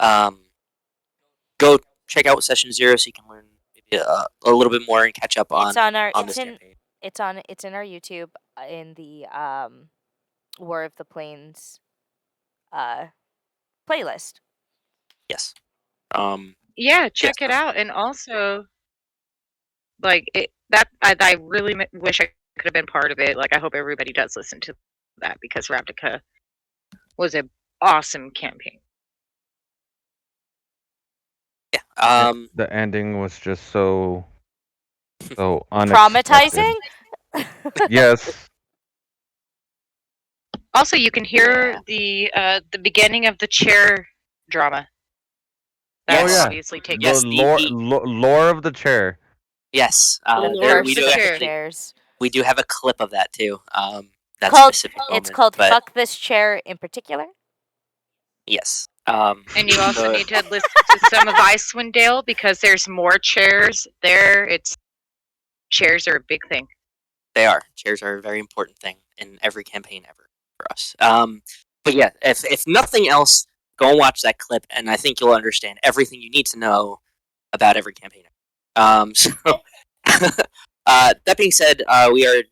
go check out Session 0 so you can learn maybe a little bit more and catch up on It's on our. this campaign. It's in our YouTube in the War of the Plains playlist. Yes. Yeah, check Yes. it out, and also, like I really wish I could have been part of it. Like, I hope everybody does listen to that because Ravnica was an awesome campaign. Yeah. The ending was just so unexpected. Traumatizing? Yes. Also, you can hear the beginning of the chair drama. That will Yes. obviously take The Yes, lore of the chair. Yes. The Lord, we first do of chair. the chairs. We do have a clip of that too. That Called- specific It's moment, called but Fuck This Chair in particular. yes. And you also the- need to listen to some of Icewind Dale because there's more chairs there. Chairs are a big thing. They are. Chairs are a very important thing in every campaign ever for us. But yeah, if nothing else, go and watch that clip, and I think you'll understand everything you need to know about every campaign. So that being said, we are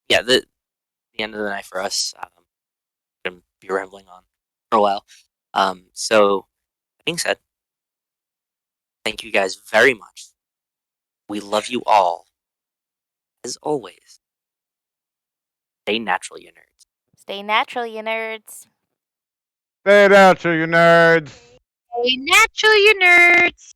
the end of the night for us. Gonna be rambling on for a while. So that being said, thank you guys very much. We love you all. As always, stay natural, you nerds. Stay natural, you nerds. Stay natural, you nerds. Hey, natural, you nerds!